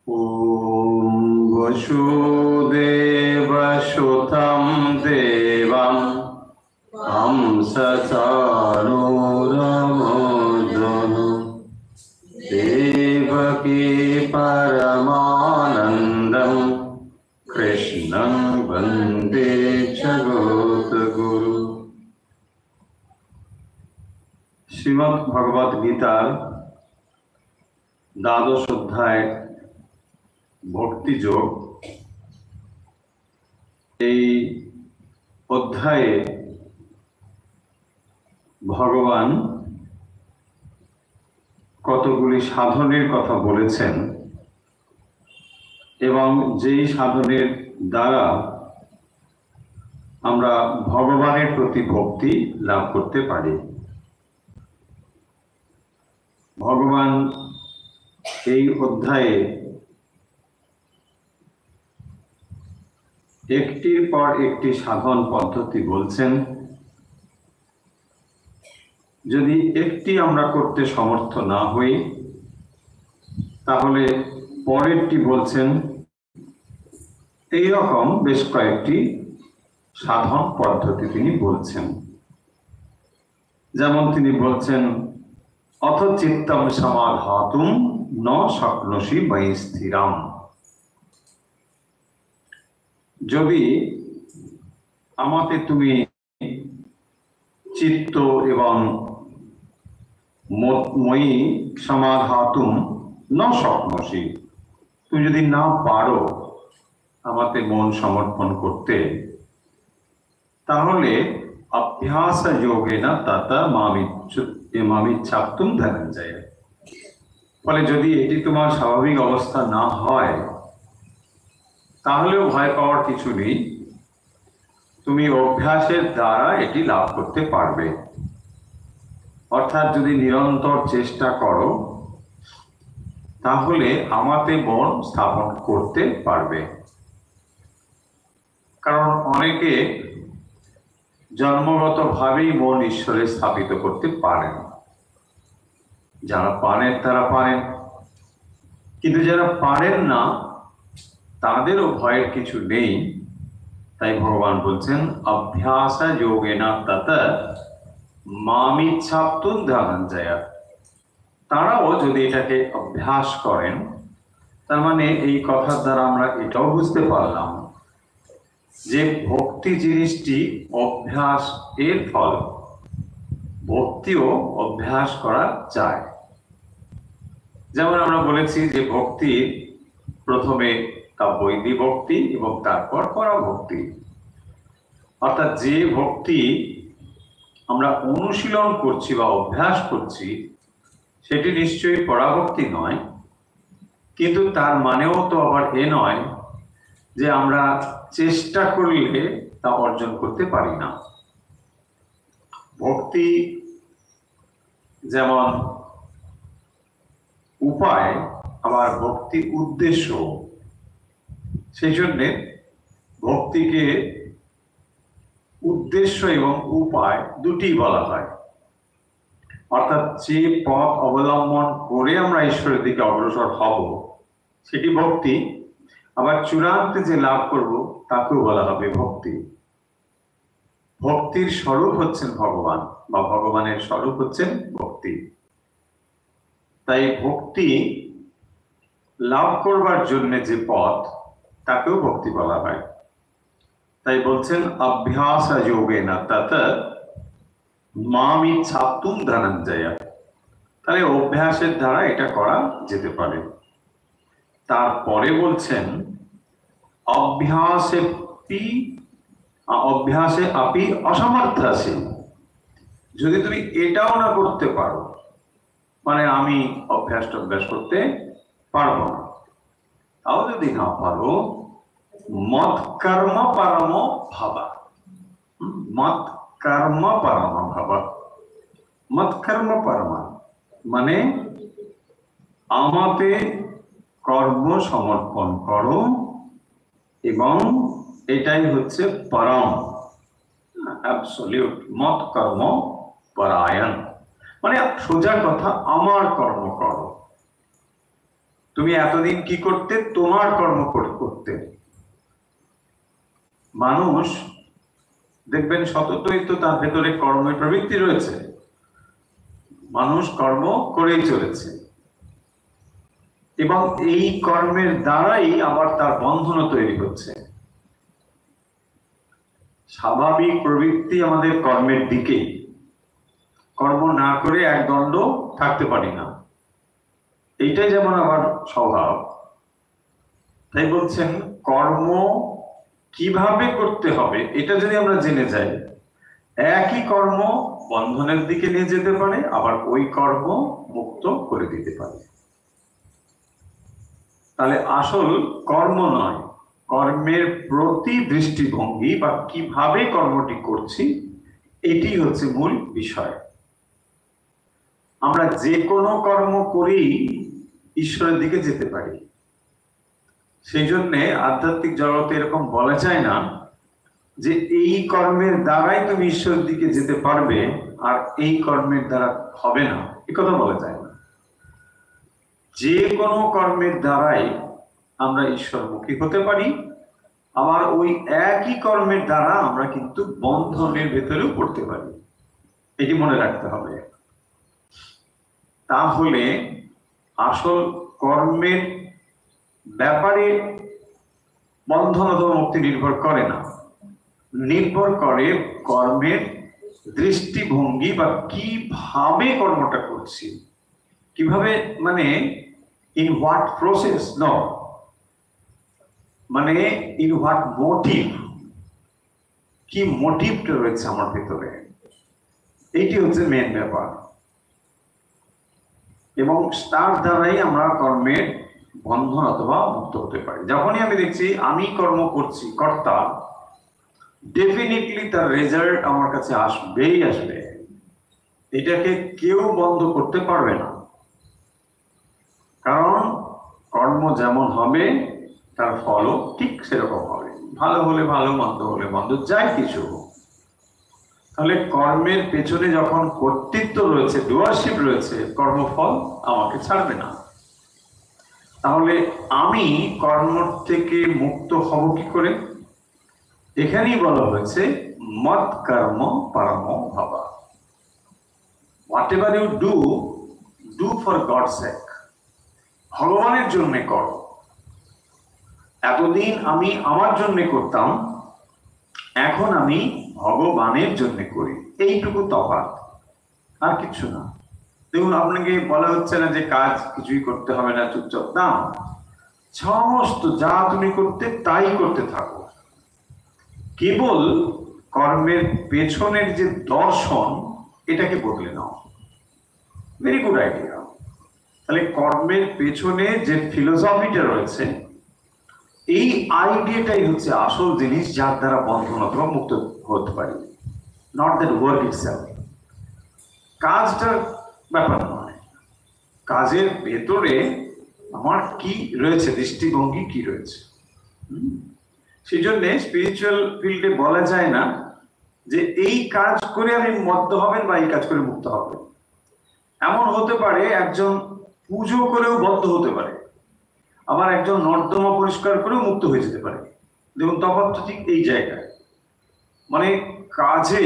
ॐ वसुदेवसुतं देवं हंसचाणूरमर्दनं देवकी परमानन्दं कृष्णं वन्दे जगद्गुरु। श्रीमद् भगवद गीतार द्वादश अध्याय भक्ति जोग अध्याये भगवान कतगुली साधनेर कथा बोलेছেন এবং যেই সাধনের দ্বারা আমরা ভগবানের প্রতি ভক্তি লাভ করতে পারি। ভগবান এই অধ্যায়ে একটির পর একটি সাধন পদ্ধতি বলছেন। যদি একটি আমরা করতে সমর্থ না হই তাহলে পরেরটি বলছেন। এই রকম বেশ কয়েকটি সাধন পদ্ধতি তিনি বলছেন। যেমন তিনি বলছেন, অথ চিত্তম সমাধাতুম ন শক্নোষি ময়ি স্থিরাম। যদি আমাকে তুমি চিত্ত এবং ময়ি সমাধাতুম ন শক্নোষি, তুমি যদি না পারো আমাকে মন সমর্পণ করতে, তাহলে অভ্যাস যোগেন তত মামিচ্ছাপ্তুম ধনঞ্জয়। ফলে যদি এটি তোমার স্বাভাবিক অবস্থা না হয় তাহলেও ভয় পাওয়ার কিছু নেই, তুমি অভ্যাসের দ্বারা এটি লাভ করতে পারবে। অর্থাৎ যদি নিরন্তর চেষ্টা করো তাহলে আমাতে মন স্থাপন করতে পারবে। কারণ অনেকে জন্মগতভাবেই মন ঈশ্বরে স্থাপিত করতে পারেন। যারা পারেন তারা পারেন, কিন্তু যারা পারেন না তাদেরও ভয়ের কিছু নেই। তাই ভগবান বলছেন, অভ্যাস যোগেন তত মামিচ্ছাপ্তুম ধনঞ্জয়। তারাও যদি এটাকে অভ্যাস করেন, তার মানে এই কথার দ্বারা আমরা এটাও বুঝতে পারলাম যে ভক্তি জিনিসটি অভ্যাস এর ফল। ভক্তিও অভ্যাস করা যায়। যেমন আমরা বলেছি যে ভক্তি প্রথমে কাব্যইদি ভক্তি এবং তারপর পরাভক্তি। অর্থাৎ যে ভক্তি আমরা অনুশীলন করছি বা অভ্যাস করছি সেটি নিশ্চয়ই পরাভক্তি নয়, কিন্তু তার মানেও তো আবার এ নয় যে আমরা চেষ্টা করলে তা অর্জন করতে পারি না। ভক্তি যেমন উপায়, আবার ভক্তি উদ্দেশ্য। সেই জন্যে ভক্তিকে উদ্দেশ্য এবং উপায় দুটি বলা হয়। অর্থাৎ যে পথ অবলম্বন করে আমরা ঈশ্বরের দিকে অগ্রসর হব সেটি ভক্তি, আবার চূড়ান্তে যে লাভ করব তাকেও বলা হবে ভক্তি। ভক্তির স্বরূপ হচ্ছেন ভগবান, বা ভগবানের স্বরূপ হচ্ছেন ভক্তি। তাই ভক্তি লাভ করবার জন্য যে পথ তাকেও ভক্তি বলা হয়। তাই বলছেন অভ্যাস যোগেন তত মামিচ্ছাপ্তুম ধনঞ্জয়। তাহলে অভ্যাসের দ্বারা এটা করা যেতে পারে। তারপরে বলছেন অভ্যাসে আপি অসমর্থসি। যদি তুমি এটাও না করতে পারো, মানে আমি অভ্যাস করতে পারবো না, তাও যদি না পারো, মত কর্ম পরম ভাবা। মত কর্ম পরম ভাবা, মত কর্ম পরমা মানে আমাতে কর্ম সমর্পণ করো, এবং এটাই হচ্ছে পরম, অ্যাবসলিউট। মত কর্ম পরায়ণ মানে সোজা কথা, আমার কর্ম করো। তুমি এতদিন কি করতে? তোমার কর্ম করতে। মানুষ দেখবেন সততই তো তার ভেতরে কর্মের প্রবৃত্তি রয়েছে, মানুষ কর্ম করেই চলেছে এবং এই কর্মের দ্বারাই আবার তার বন্ধনও তৈরি হচ্ছে। স্বাভাবিক প্রবৃত্তি আমাদের কর্মের দিকে, কর্ম না করে এক দণ্ড থাকতে পারি না, এইটাই যেমন আমার স্বভাব। তাই বলছেন কর্ম কিভাবে করতে হবে এটা যদি আমরা জেনে যাই, একই কর্ম বন্ধনের দিকে নিয়ে যেতে পারে, আবার ওই কর্ম মুক্ত করে দিতে পারে। তাহলে আসল কর্ম নয়, কর্মের প্রতি দৃষ্টিভঙ্গি বা কিভাবে কর্মটি করছি, এটি হচ্ছে মূল বিষয়। আমরা যে কোনো কর্ম করেই ঈশ্বরের দিকে যেতে পারি। সেই জন্য আধ্যাত্মিক জগতে এরকম বলা যায় না যে এই কর্মের দ্বারাই তুমি ঈশ্বরের দিকে যেতে পারবে আর এই কর্মের দ্বারা হবে না, এ কথা বলা যায় না। যে কোনো কর্মের দ্বারাই আমরা ঈশ্বরমুখী হতে পারি, আবার ওই একই কর্মের দ্বারা আমরা কিন্তু বন্ধনের ভেতরেও পড়তে পারি, এটি মনে রাখতে হবে। তাহলে আসল কর্মের ব্যাপারে বন্ধন অথবা মুক্তি নির্ভর করে না, নির্ভর করে কর্মের দৃষ্টিভঙ্গি বা কিভাবে কর্মটা করছি, কিভাবে মানে ইন হোয়াট প্রসেস, নো মানে ইন হোয়াট মোটিভ, কি মোটিভটা রয়েছে আমার ভেতরে, এইটি হচ্ছে মেন ব্যাপার। এবং তার দ্বারাই আমরা কর্মের বন্ধন অথবা মুক্ত হতে পারি। যখনই আমি দেখছি আমি কর্ম করছি কর্তা, ডেফিনেটলি তার রেজাল্ট আমার কাছে আসবেই আসবে, এটাকে কেউ বন্ধ করতে পারবে না। কারণ কর্ম যেমন হবে তার ফলও ঠিক সেরকম হবে, ভালো হলে ভালো, মন্দ হলে মন্দ, যাই কিছু হোক। তাহলে কর্মের পেছনে যখন কর্তৃত্ব রয়েছে, ডুয়ারশিপ রয়েছে, কর্মফল আমাকে ছাড়বে না। তাহলে আমি কর্ম থেকে মুক্ত হব কি করে? এখানেই বলা হয়েছে মত কর্ম পরম ভাবা। Whatever you do, do for God's sake. ভগবানের জন্য করো। এতদিন আমি আমার জন্য করতাম, এখন আমি ভগবানের জন্য করি, এইটুকু তফাৎ, আর কিছু না। দেখুন, আপনাকে বলা হচ্ছে না যে কাজ কিছুই করতে হবে না, চুপচাপ না, সমস্ত যা তুমি করতে তাই করতে থাকো। কেবল কর্মের পেছনের যে দর্শন, এটাকে বদলে নাও। Very good idea. তাহলে কর্মের পেছনে যে ফিলোসফিটা রয়েছে, এই আইডিয়াটাই হচ্ছে আসল জিনিস, যার দ্বারা বন্ধন অথবা মুক্ত হতে পারি, নট দ্যাট ওয়ার্ক ইটসেলফ। কাজটার ব্যাপার নয়, কাজের ভেতরে আমার কি রয়েছে, দৃষ্টিভঙ্গি কি রয়েছে। সেই জন্য স্পিরিচুয়াল ফিল্ডে বলা যায় না যে এই কাজ করে আমি মধ্য হবেন বা এই কাজ করে মুক্ত হবেন। এমন হতে পারে একজন পুজো করেও বদ্ধ হতে পারে, আবার একজন নর্দমা পরিষ্কার করেও মুক্ত হয়ে যেতে পারে। দেখুন, তফাৎটা ঠিক এই জায়গায়। মানে কাজে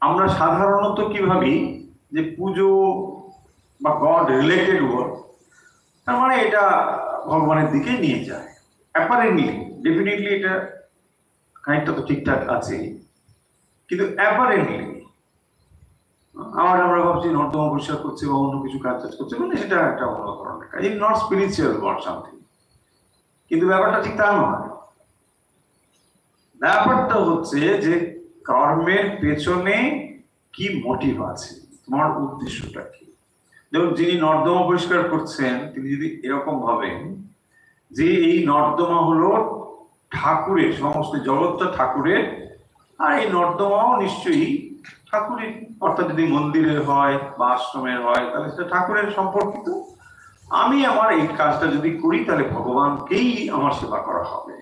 আমরা সাধারণত কি ভাবি যে পুজো বা গড রিলেটেড ওয়ার্ক, তার মানে এটা ভগবানের দিকে নিয়ে যায়। অ্যাপারেন্টলি ডেফিনেটলি এটা খানিকটা তো ঠিকঠাক আছে, কিন্তু অ্যাপারেন্টলি আবার আমরা ভাবছি নর্দমা পরিষ্কার করছে বা অন্য কিছু কাজ করছে, মানে সেটা একটা অন্য ধরনের কাজ, it not spiritual work something. কিন্তু ব্যাপারটা ঠিক তা নয়। ব্যাপারটা হচ্ছে যে কর্মের পেছনে কি মোটিভ আছে, তোমার উদ্দেশ্যটা কি। দেখুন, যিনি নর্দমা পরিষ্কার করছেন, তিনি যদি এরকম ভাবেন যে এই নর্দমা হলো ঠাকুরের, সমস্ত জগৎটা ঠাকুরের, আর এই নর্দমাও নিশ্চয়ই ঠাকুরের, অর্থাৎ যদি মন্দিরের হয় বা আশ্রমের হয় তাহলে সেটা ঠাকুরের সম্পর্কিত। আমি আমার এই কাজটা যদি করি তাহলে ভগবানকেই আমার সেবা করা হবে।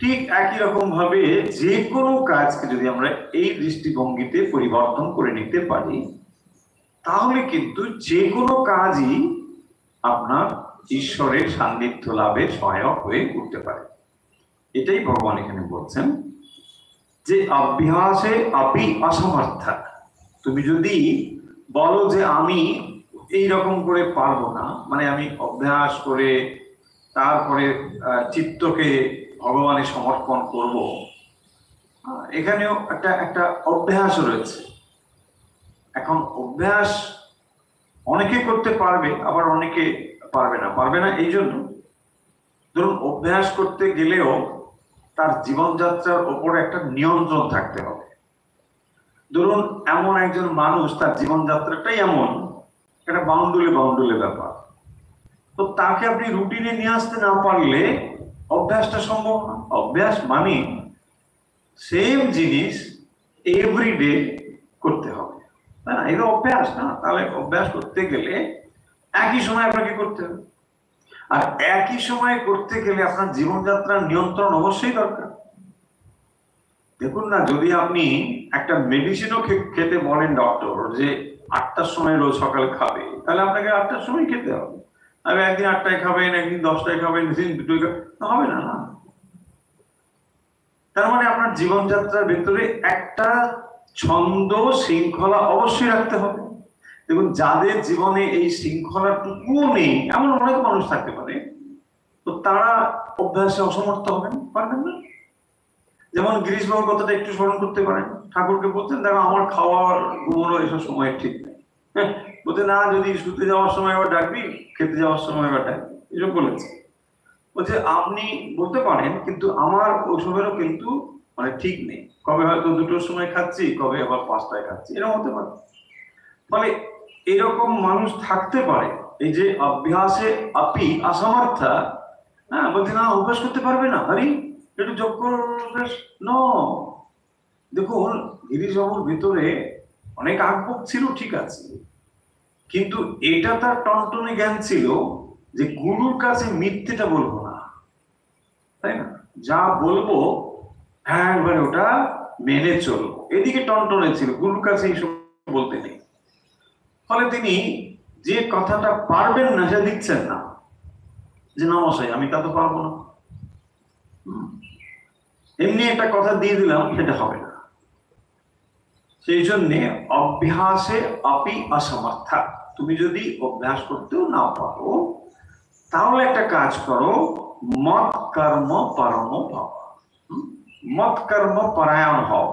ঠিক একই রকম ভাবে যে কোনো কাজকে যদি আমরা এই দৃষ্টিভঙ্গিতে পরিবর্তন করে নিতে পারি, তাহলে কিন্তু যে কোনো কাজই আপনার ঈশ্বরের সান্নিধ্য লাভে সহায়ক হয়ে উঠতে পারে। এটাই ভগবান এখানে বলছেন যে অভ্যাসে আপি অসমর্থা। তুমি যদি বলো যে আমি এইরকম করে পারবো না, মানে আমি অভ্যাস করে তারপরে চিত্তকে ভগবানে সমর্পণ করব, এখানেও একটা একটা অভ্যাস রয়েছে। এখন অভ্যাস অনেকে করতে পারবে, আবার অনেকে পারবে না এই জন্য ধরুন অভ্যাস করতে গেলেও তার জীবনযাত্রার উপরে একটা নিয়ন্ত্রণ থাকতে হবে। ধরুন এমন একজন মানুষ, তার জীবনযাত্রাটাই এমন একটা বাউন্ডুলে ব্যাপার, তো তাকে আপনি রুটিনে নিয়ে আসতে না পারলে অভ্যাসটা সম্ভব না। অভ্যাস মানে সেম জিনিস এভরিডে করতে হবে, তাই না? এটা অভ্যাস না। তাহলে অভ্যাস করতে গেলে একই সময় আপনাকে করতে হবে, আর একই সময় করতে গেলে আপনার জীবনযাত্রার নিয়ন্ত্রণ অবশ্যই দরকার। দেখুন না, যদি আপনি একটা মেডিসিনও খেতে বলেন ডক্টর যে 8টার সময় রোজ সকালে খাবে, তাহলে আপনাকে 8টার সময় খেতে হবে। আর একদিন 8টায় খাবেন, একদিন 10টায় খাবেন, একদিন 2টোয় খাবেন, হবে না। তার মানে আপনার জীবনযাত্রার ভেতরে একটা ছন্দ শৃঙ্খলা অবশ্যই রাখতে হবে। দেখুন, যাদের জীবনে এই শৃঙ্খলাটুকুও নেই এমন অনেক মানুষ থাকতে পারে, তো তারা অভ্যাসে অসমর্থ পারবেন না। যেমন গিরিশবাবুর কথাটা একটু স্মরণ করতে পারেন। ঠাকুরকে বলতেন, দেখো আমার খাওয়ার ঘুমোনো এসব সময় ঠিক নেই, বলতে না, যদি শুতে যাওয়ার সময় আবার ডাকবি, খেতে যাওয়ার সময় আবার ডাকবি, এসব বলেছে। বলছে আপনি বলতে পারেন, কিন্তু আমার ওসবেরও কিন্তু মানে ঠিক নেই, কবে হয়তো 2টোর সময় খাচ্ছি, কবে আবার 5টায় খাচ্ছি, এরকম হতে পারে। ফলে এরকম মানুষ থাকতে পারে। এই যে অভ্যাসে আপি অসমর্থা, হ্যাঁ, বলছে না অভ্যাস করতে পারবে না, আরে একটু যোগ্য ন। দেখুন, গিরিশবাবুর ভিতরে অনেক আগ্রহ ছিল, ঠিক আছে, কিন্তু এটা তার টনটনে জ্ঞান ছিল যে গুরুর কাছে মিথ্যেটা বলবো না, তাই না? যা বলবো একবারে ওটা মেনে চলবো, এদিকে টনটনে ছিল, গুরুর কাছে এইসব বলতে নেই। ফলে তিনি যে কথাটা পারবেন না সেটা দিচ্ছেন না, যে না মশাই আমি তা তো পারবো না, এমনি একটা কথা দিয়ে দিলাম, সেটা হবে না। সেই জন্য অভ্যাসে আপি অসমর্থা। তুমি যদি অভ্যাস করতেও না পারো, তাহলে একটা কাজ করো, মত কর্ম পরম ভাব, মত কর্ম পরায়ণ হও।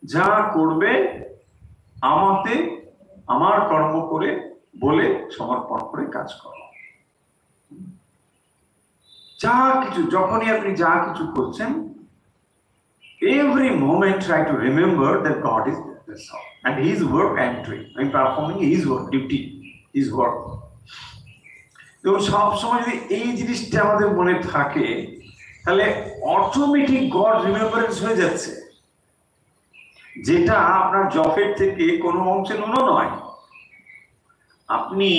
যা করবে আমাতে আমার কর্ম করে বলে সমর্পণ করে কাজ করো। যা কিছু, যখনই আপনি যা কিছু করছেন, every moment try to remember that God is there and His work I am doing, I am performing His work, duty, His work. তো সব সময় যদি এই জিনিসটা আমাদের মনে থাকে, তাহলে অটোমেটিক গড রিমেম্বারেন্স হয়ে যাচ্ছে, যেটা আপনার জবের থেকে কোনো অংশে ন্যূন নয়। আপনি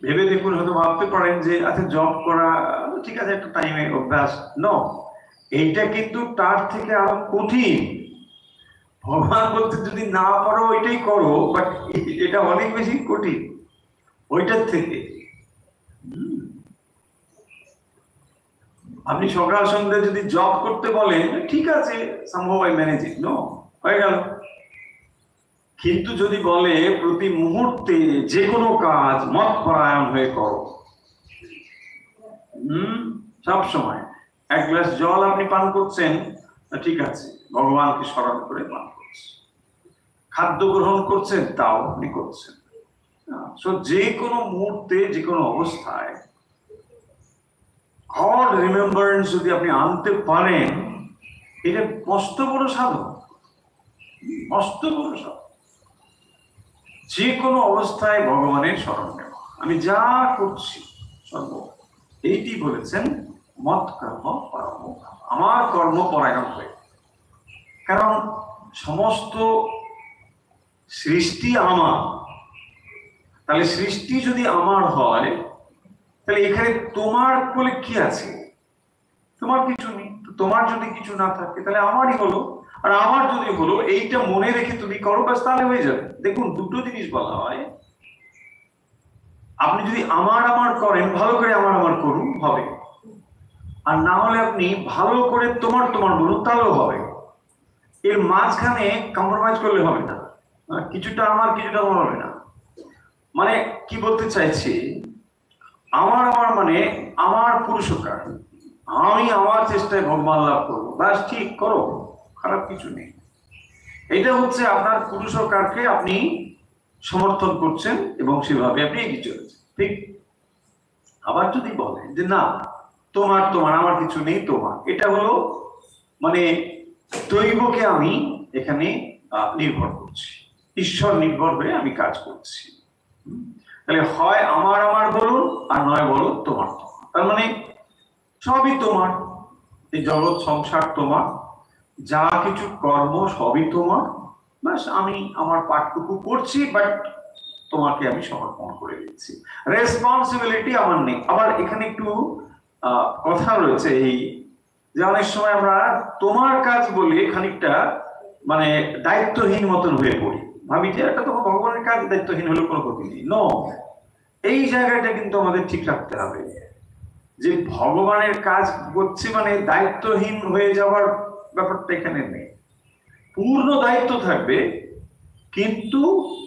ভেবে দেখুন, হয়তো ভাবতে পারেন যে আচ্ছা জব করা ঠিক আছে, একটা টাইমে অভ্যাস, নো, এইটা কিন্তু তার থেকে আরো কঠিন। ভগবান বলতে যদি না পারো এটাই করো, বাট এটা অনেক বেশি কঠিন ওইটার থেকে। আপনি সকাল সন্ধ্যে যদি জব করতে বলেন, ঠিক আছে, সম্ভব আই ম্যানেজ ইট, নো, হয়ে গেল। কিন্তু যদি বলে প্রতি মুহূর্তে যে কোনো কাজ মত পরায়ণ হয়ে করো, সব সময় এক গ্লাস জল আপনি পান করছেন, ঠিক আছে, ভগবানকে স্মরণ করে পান করছেন। খাদ্য গ্রহণ করছেন, তাও আপনি করছেন। যে কোনো মুহূর্তে, যে কোনো অবস্থায় গড রিমেম্বারেন্স যদি আপনি আনতে পারেন, এটা মস্ত বড় সাধন, মস্ত বড় সাধন। যে কোনো অবস্থায় ভগবানের স্মরণ নেওয়া, আমি যা করছি সর্ব, এইটি বলেছেন মত কর্ম পরম, আমার কর্ম পরায়ণ হয়ে। কারণ সমস্ত সৃষ্টি আমার, তাহলে সৃষ্টি যদি আমার হয়, তাহলে এখানে তোমার বলে কি আছে? তোমার কিছু নেই। তোমার যদি কিছু না থাকে তাহলে আমারই হলো। আর আমার যদি হলো এইটা মনে রেখে তুমি করো, ব্যাস তাহলে হয়ে যাবে। দেখুন, দুটো জিনিস বলা হয়, আপনি যদি আমার আমার করেন, ভালো করে আমার আমার করুন, হবে। আর না হলে আপনি ভালো করে তোমার তোমার বলুন, তাহলেও হবে। এর মাঝখানে কম্প্রোমাইজ করলে হবে না, কিছুটা আমার কিছুটা তোমার হবে না। মানে কি বলতে চাইছি, আমার আমার মানে আমার পুরুষকার, আমি আমার চেষ্টায় ভগবান লাভ করবো, ব্যাস ঠিক করো, খারাপ কিছু নেই। এটা হচ্ছে আপনার পুরুষকারকে আপনি সমর্থন করছেন এবং সেভাবে আপনি এগিয়ে চলেছেন, ঠিক। আবার যদি বলেন যে না, তোমার তোমার আমার কিছু নেই তোমার, এটা হলো মানে দৈবকে আমি এখানে নির্ভর করছি, ঈশ্বর নির্ভর হয়ে আমি কাজ করছি। তাহলে হয় আমার আমার বলুন, আর নয় বলুন তোমার তোমার। তার মানে সবই তোমার, এই জগৎ সংসার তোমার, যা কিছু কর্ম সবই তোমার, ব্যাস আমি আমার পাঠটুকু করছি, বাট তোমাকে আমি সমর্পণ করে দিচ্ছি, রেসপন্সিবিলিটি আমার নেই। আবার এখানে একটু কথা রয়েছে, এই যে অনেক সময় আমরা তোমার কাজ বলে খানিকটা মানে দায়িত্বহীন মতন হয়ে পড়ি, ভাবি যে এটা তো ভগবানের কাজ, দায়িত্বহীন হলে কোনো ক্ষতি নেই। নো, এই জায়গাটা কিন্তু আমাদের ঠিক রাখতে হবে, যে ভগবানের কাজ করছি মানে দায়িত্বহীন হয়ে যাওয়ার ব্যাপারটা এখানে নেই, পূর্ণ দায়িত্ব থাকবে, কিন্তু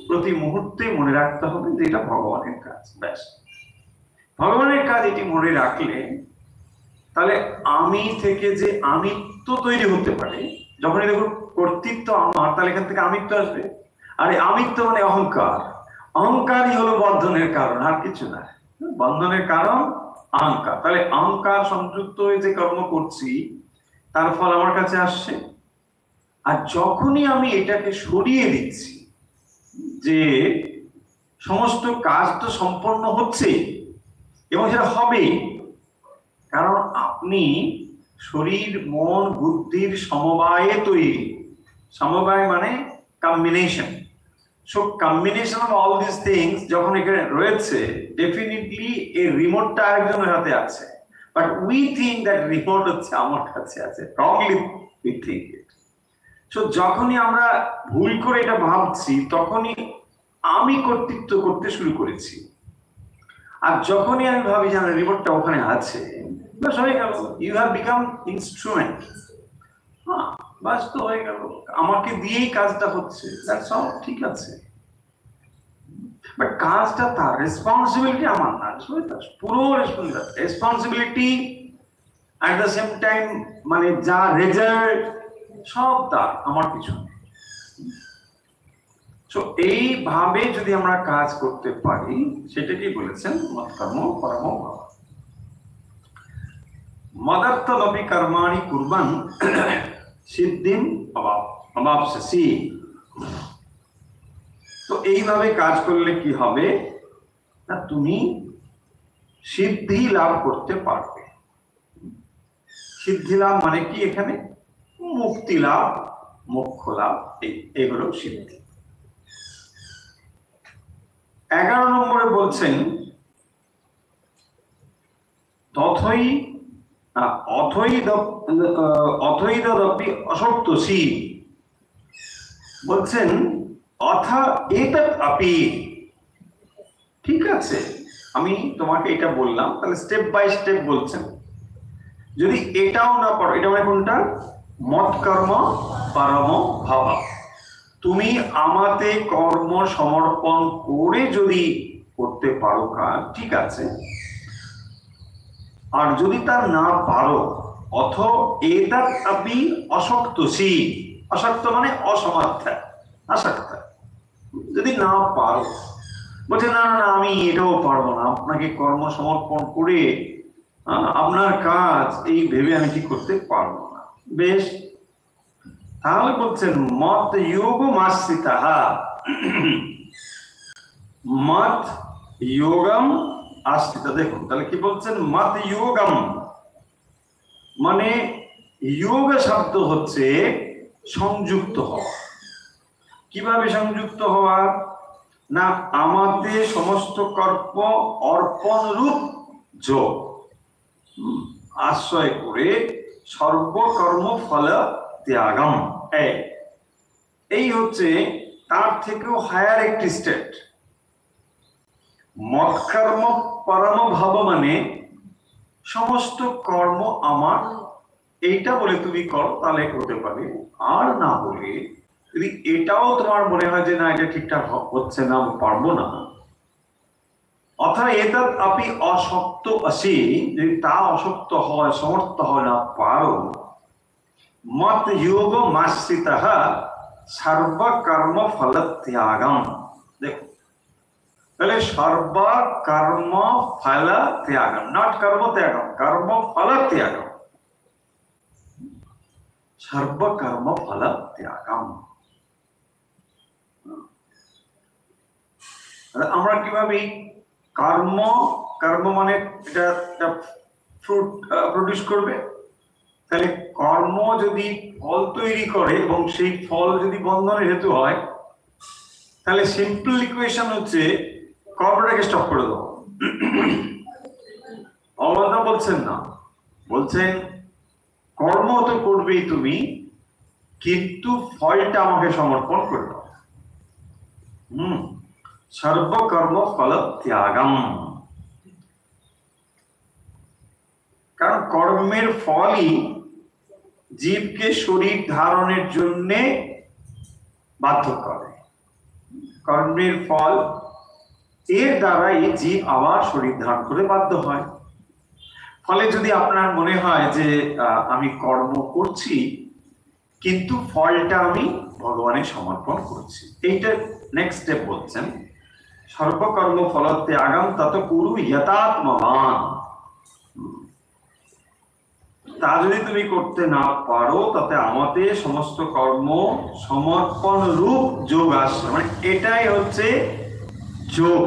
প্রতি মুহূর্তে মনে রাখতে হবে যে এটা ভগবানের কাজ, ব্যাস। ভগবানের কাজ এটি মনে রাখলে তাহলে আমি থেকে যে আমিত্ব তৈরি হতে পারে, যখন দেখুন কর্তৃত্ব আমার, তাহলে এখান থেকে আমিত্ব আসবে। আর আমিত্ব মানে অহংকার, অহংকারই হলো বন্ধনের কারণ, আর কিছু না। বন্ধনের কারণ অহংকার, তাহলে অহংকার সংযুক্ত হয়ে যে কর্ম করছি তার ফল আমার কাছে আসছে। আর যখনই আমি এটাকে সরিয়ে দিচ্ছি যে সমস্ত কাজ তো সম্পন্ন হচ্ছে এবং সেটা হবে, কারণ আপনি শরীর মন বুদ্ধির সমবায়ে তৈরি, সমবায় মানে combination. So combination of all this things যখন এখানে রয়েছে, ডেফিনেটলি এই রিমোটটা আরেকজনের হাতে আছে, but we think that remote হচ্ছে আমার কাছে আছে, wrongly we think it. So যখনই আমরা ভুল করে এটা ভাবছি, তখনই আমি কর্তৃত্ব করতে শুরু করেছি। আর যখনই আমি ভাবি যে রিমোটটা ওখানে আছে, বাস হয়ে গেল, ইউ হ্যাভ বিকাম ইনস্ট্রুমেন্ট। হ্যাঁ, বাস তো হয়ে গেল, আমাকে দিয়েই কাজটা হচ্ছে, দ্যাটস অল, ঠিক আছে। বাট কাজটা তার, রেসপন্সিবিলিটি আমার না, পুরো responsibility at the same time, মানে যা রেজাল্ট সব তার, আমার কিছু নেই। তো এইভাবে যদি আমরা কাজ করতে পারি, সেটাকেই বলেছেন মৎকর্ম পরমো ভব। মদর্থমপি কর্মাণি কুর্বন সিদ্ধিম অবাপ্স্যসি। তো এইভাবে কাজ করলে কি হবে না, তুমি সিদ্ধি লাভ করতে পারবে। সিদ্ধি লাভ মানে কি, এখানে মুক্তি লাভ, মোক্ষ লাভ, এগুলো সিদ্ধি। 11 নম্বরে বলছেন তথৈ অথৈদপি অসক্তসি, বলছেন অথা এতৎ আপি। ঠিক আছে, আমি তোমাকে এটা বললাম, তাহলে স্টেপ বাই স্টেপ বলছেন, যদি এটাও না পারো, এটা মানে কোনটা, মৎকর্ম পরমো ভব, তুমি আমাতে কর্ম সমর্পণ করে যদি করতে পারো কাজ, ঠিক আছে। আর যদি তা না পারো, অথ এতৎ আপি অসক্তসি, অসক্ত মানে অসমর্থ, আসক্ত, যদি না পারো, বলছে না না আমি এটাও পারবো না, আপনাকে কর্ম সমর্পণ করে আপনার কাজ এই ভেবে আমি কি করতে পারবো না, বেশ। তাহলে বলছেন মত যোগ মাশ্রিতাঃ, মত যোগম আশ্রিত। দেখুন তাহলে কি বলছেন, মত যোগম মানে যোগ শব্দ হচ্ছে সংযুক্ত হওয়া। কিভাবে সংযুক্ত হওয়া না, আমাদের সমস্ত কর্ম অর্পণ রূপ যোগ আশ্রয় করে সর্বকর্ম ফল ত্যাগম, এই হচ্ছে তার থেকেও হায়ার একটি স্টেট। মৎকর্ম পরম ভাব মানে সমস্ত কর্ম আমার, এইটা বলে তুমি করো তাহলে হতে পারে, আর না বলে যদি এটাও তোমার মনে হয় যে না এটা ঠিকঠাক হচ্ছে না, পারবো না, অথবা এতদ আপনি অশক্ত আসি, যদি তা অশক্ত হয়, সমর্থ হয় না পারো, মত যোগ মাশ্রিতঃ সর্বকর্ম ফল ত্যাগম। দেখো তাহলে সর্বকর্ম ফল ত্যাগম, নট কর্ম ত্যাগম, কর্ম ফল ত্যাগম, সর্বকর্ম ফল ত্যাগম। আমরা কিভাবে কর্ম, কর্ম মানে এটা ফ্রুট প্রডিউস করবে, তাহলে কর্ম যদি ফল তৈরি করে এবং সেই ফল যদি বন্ধনের হেতু হয়, তাহলে সিম্পল ইকুয়েশন হচ্ছে কর্মটাকে স্টপ করে দাও। অবন্ধা বলছেন না, বলছেন কর্ম তো করবেই তুমি, কিন্তু ফলটা আমাকে সমর্পণ করে দাও। সর্বকর্ম ফল ত্যাগম, কারণ কর্মের ফলই জীবকে শরীর ধারণের জন্য বাধ্য করে। কর্মের ফল এর দ্বারাই জীব আবার শরীর ধারণ করে বাধ্য হয়। ফলে যদি আপনার মনে হয় যে আমি কর্ম করছি কিন্তু ফলটা আমি ভগবানের সমর্পণ করছি, এইটা নেক্সট স্টেপ বলছেন সর্বকর্ম ফল ত্যাগম তত কুরু যথাত্মবান। তা যদি তুমি করতে না পারো তাতে আমাদের সমস্ত কর্ম সমর্পণ রূপ যোগ আসে, মানে এটাই হচ্ছে যোগ।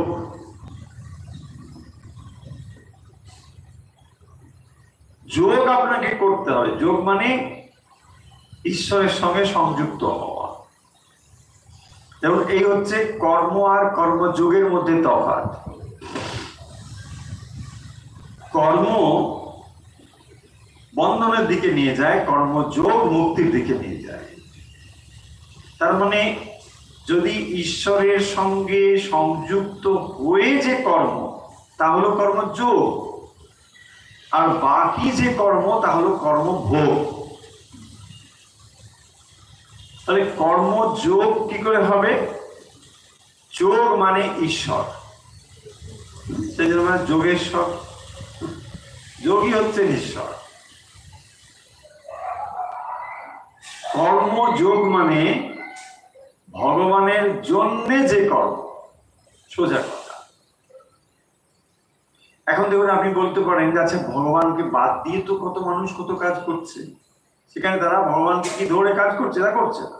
যোগ আপনাকে করতে হবে। যোগ মানে ঈশ্বরের সঙ্গে সংযুক্ত হওয়া। এবং এই হচ্ছে কর্ম আর কর্মযোগের মধ্যে তফাৎ। কর্ম বন্ধনের দিকে নিয়ে যায়, কর্মযোগ মুক্তির দিকে নিয়ে যায়। তার মানে যদি ঈশ্বরের সঙ্গে সংযুক্ত হয়ে যে কর্ম তা হলো কর্মযোগ, আর বাকি যে কর্ম তা হলো কর্মভোগ। তাহলে কর্মযোগ কি করে হবে? যোগ মানে ঈশ্বর, সেই জন্য মানে যোগেশ্বর, যোগী হচ্ছেন ঈশ্বর। কর্মযোগ মানে ভগবানের জন্য যে কর্ম, সোজা কথা। এখন দেখুন আপনি বলতে পারেন যে আচ্ছা ভগবানকে বাদ দিয়ে তো কত মানুষ কত কাজ করছে, সেখানে তারা ভগবানকে কি ধরে কাজ করছে? তা করছে না।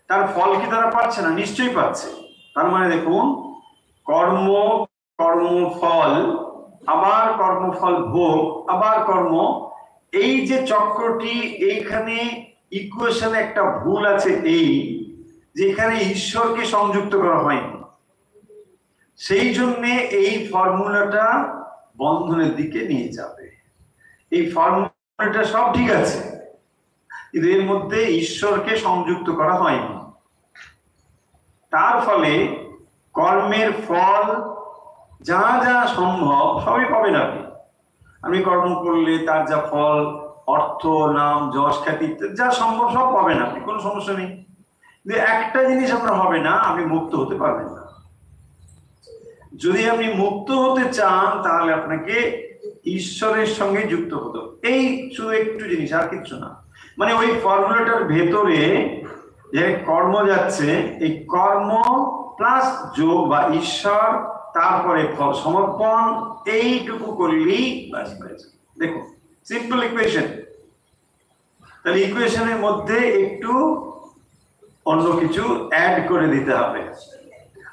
তার ফল কি তারা পাচ্ছে না? নিশ্চয়ই পাচ্ছে। তার মানে দেখুন কর্ম, কর্মফল, আবার কর্মফল ভোগ, আবার কর্ম, এই যে চক্রটি, এইখানে ইকুয়েশনে একটা ভুল আছে, এই যেখানে ঈশ্বরকে সংযুক্ত করা হয়নি। সেই জন্যে এই ফর্মুলাটা বন্ধনের দিকে নিয়ে যাবে। এই ফর্মুলাটা সব ঠিক আছে, কিন্তু এর মধ্যে ঈশ্বরকে সংযুক্ত করা হয়নি। তার ফলে কর্মের ফল যা যা সম্ভব সবই পাবেন আপনি। আমি কর্ম করলে তার যা ফল, অর্থ, নাম, যশ, খ্যাতি যা সম্ভব সব পাবেন আপনি, কোনো সমস্যা নেই। কিন্তু একটা জিনিস আপনার হবে না, আপনি মুক্ত হতে পারবেন না। যদি আপনি মুক্ত হতে চান তাহলে আপনাকে ঈশ্বরের সঙ্গে যুক্ত হতে হবে। এই শুধু একটু জিনিস, আর কিছু না। মানে ওই ফর্মুলাটার ভেতরে যে কর্ম যাচ্ছে, এই কর্ম প্লাস যোগ বা ঈশ্বর, তারপরে ফল সমর্পণ, এইটুকু করলেই বাস হয়েছে। দেখুন সিম্পল ইকুয়েশন। তাহলে ইকুয়েশনের মধ্যে একটু অন্য কিছু অ্যাড করে দিতে হবে,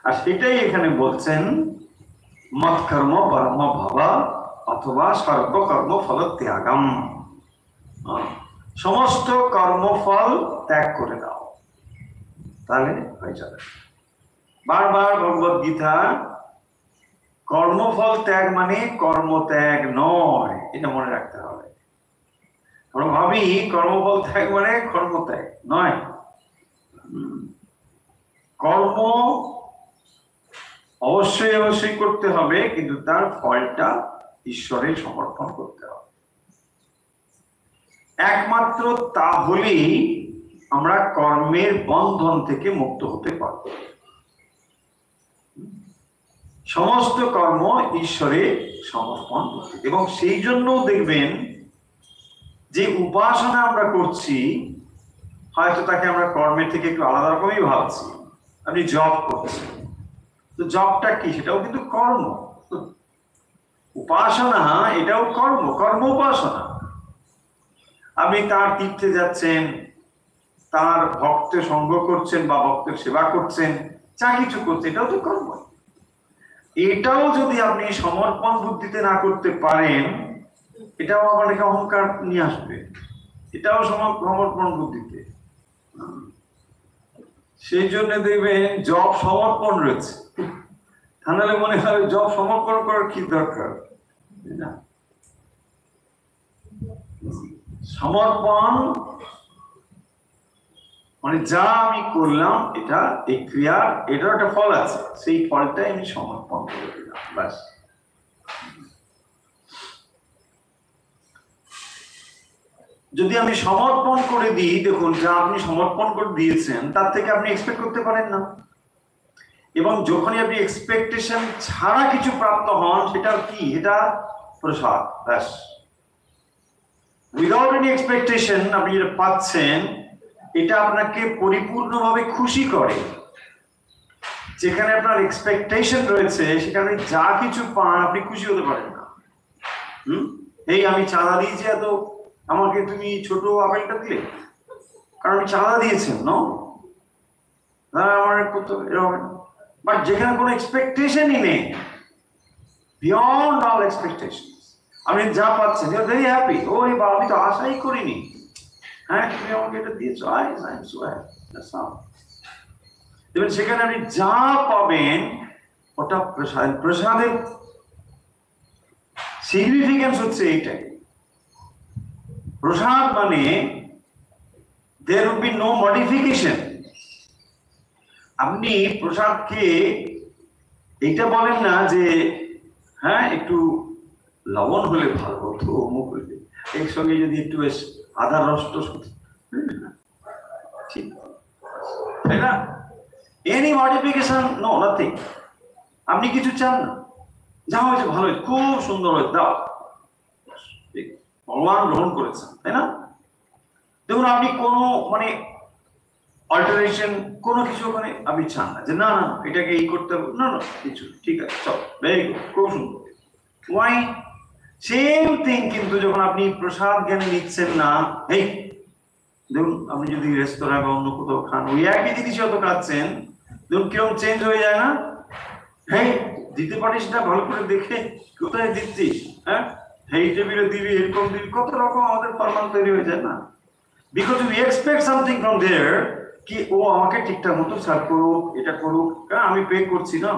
আর সেটাই এখানে বলছেন মৎকর্ম পরম ভাবা অথবা সর্বকর্ম ফল ত্যাগম। সমস্ত কর্মফল ত্যাগ করে দাও, তাহলে হয়ে যাবে। বারবার ভগবত গীতা কর্মফল ত্যাগ মানে কর্মত্যাগ নয়, এটা মনে রাখতে হবে। আমরা ভাবি কর্মফল ত্যাগ মানে কর্ম ত্যাগ নয়। কর্ম অবশ্যই অবশ্যই করতে হবে, কিন্তু তার ফলটা ঈশ্বরে সমর্পণ করতে হবে। একমাত্র তাহলেই আমরা কর্মের বন্ধন থেকে মুক্ত হতে পারব। সমস্ত কর্ম ঈশ্বরে সমর্পণ করতে, এবং সেই জন্য দেখবেন যে উপাসনা আমরা করছি, হয়তো তাকে আমরা কর্মের থেকে একটু আলাদা রকমই ভাবছি। আপনি জব করছেন, তো জবটা কি? সেটাও কিন্তু কর্ম। উপাসনা এটাও কর্ম, কর্ম উপাসনা। আপনি তার তীর্থে যাচ্ছেন, তার ভক্ত সঙ্গ করছেন বা ভক্তের সেবা করছেন, যা কিছু করছেন, এটাও তো কর্ম। এটাও যদি আপনি সমর্পণ বুদ্ধিতে না করতে পারেন, এটাও আপনাকে অহংকার নিয়ে আসবে। এটাও সমর্পণ বুদ্ধিতে। সেই জন্য দেখবেন জব সমর্পণ রয়েছে, তাহলে মনে হয় জব সমর্পণ করার কি দরকার। সমর্পণ মানে যা আমি করলাম, এটা এই ক্রিয়ার এটার একটা ফল আছে, সেই ফলটাই আমি সমর্পণ করে দিলাম, ব্যাস। যদি আমি সমর্পণ করে দিই, দেখুন যা আপনি সমর্পণ করে দিয়েছেন তার থেকে আপনি এক্সপেক্ট করতে পারেন না, এবং যখনই আপনি এক্সপেকটেশন ছাড়া কিছু প্রাপ্ত হন, সেটা কি? এটা প্রসাদ, ব্যাস। উইদাউট এনি এক্সপেকটেশন আপনি যেটা পাচ্ছেন, এটা আপনাকে পরিপূর্ণভাবে খুশি করে। যেখানে আপনার এক্সপেকটেশন রয়েছে, সেখানে যা কিছু পান আপনি খুশি হতে পারেন না। এই আমি চাঁদা দিয়েছি, এত আমাকে তুমি ছোট আপেলটা দিলে, কারণ আমি চাঁদা দিয়েছেন, আমার করতে হবে। বাট যেখানে কোনো এক্সপেকটেশনই নেই, বিয়ন্ড অল এক্সপেকটেশন, আপনি যা পাচ্ছেন, ইউ আর ভেরি হ্যাপি। ও বা আমি তো আশাই করিনি, হ্যাঁ তুমি আমাকে এটা দিয়েছো, আই এম সো হ্যাপি। সেখানে আপনি যা পাবেন ওটা প্রসাদ। প্রসাদের সিগনিফিকেন্স হচ্ছে এইটাই। প্রসাদ মানে there will be no modification। আপনি প্রসাদকে এইটা বলেন না যে হ্যাঁ একটু লবণ হলে ভালো হতো, অমুক হইলে, এর সঙ্গে যদি একটু বেশ আদার রস টস, ঠিক তাই না? Any modification, no, nothing. আপনি কিছু চান না, যা হয়েছে ভালো হয়েছে, খুব সুন্দর হয়েছে, দাও, ভগবান গ্রহণ করেছেন, তাই না? দেখুন আপনি কোনো মানে অল্টারেশন কোনো কিছু ওখানে আপনি চান না, যে না না এটাকে এই করতে হবে, না না কিছু, ঠিক আছে, চল, ভেরি গুড, খুব সুন্দর। ওয়াই? সেম থিং কিন্তু যখন আপনি প্রসাদ জ্ঞানে নিচ্ছেন না, এই দেখুন আপনি যদি রেস্তোরাঁ বা অন্য কোথাও খান, ওই একই জিনিস হয়তো খাচ্ছেন, দেখুন কিরকম চেঞ্জ হয়ে যায় না? হ্যাঁ, দিতে পারিস না ভালো করে দেখে, কোথায় দিচ্ছিস, হ্যাঁ এই টেবিলে দিবি, এরকম দিবি, কত রকম আমাদের ফরমাল তৈরি হয়ে যায় না? Because we expect something from there, কি ও আমাকে ঠিকঠাক মতো সার্ভ করুক, এটা করুক, কারণ আমি পে করছি না।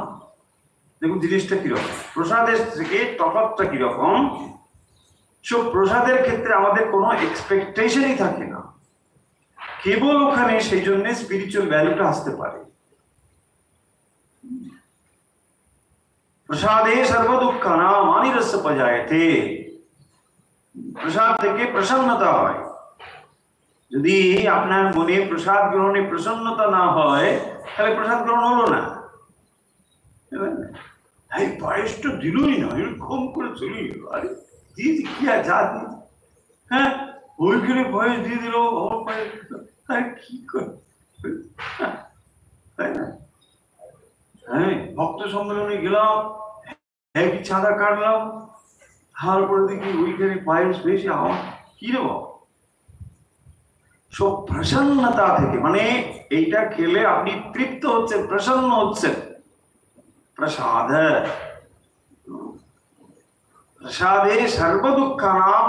দেখুন জিনিসটা কিরকম, প্রসাদের থেকে তফাৎটা কিরকম। সো প্রসাদের ক্ষেত্রে আমাদের কোনো এক্সপেকটেশনই থাকে না, কেবল ওখানে সেই জন্য স্পিরিচুয়াল ভ্যালুটা আসতে পারে। প্রসাদে সর্বদুঃখানাম হানিরস্য পজায়তে। প্রসাদ থেকে প্রসন্নতা হয়। যদি আপনার মনে প্রসাদ গ্রহণে প্রসন্নতা না হয়, তাহলে প্রসাদ গ্রহণ হলো না। এই পায়েসটা দিলই না, এরকম করে চলে গেল, আরে দিদি কি আর যা দিদি, হ্যাঁ ওইখানে পায়েস দিয়ে দিল, আমার পায়েস, আরে কি করে, তাই না? হ্যাঁ ভক্ত সম্মেলনে গেলাম, একই চাঁদা কাটলাম, তারপরে দেখি ওইখানে পায়েস বেশি, আমার কি রে বাবা। সব প্রসন্নতা থেকে, মানে এইটা খেলে আপনি তৃপ্ত হচ্ছেন, প্রসন্ন হচ্ছেন। প্রসাদ প্রসাদে সর্বদুঃখানাম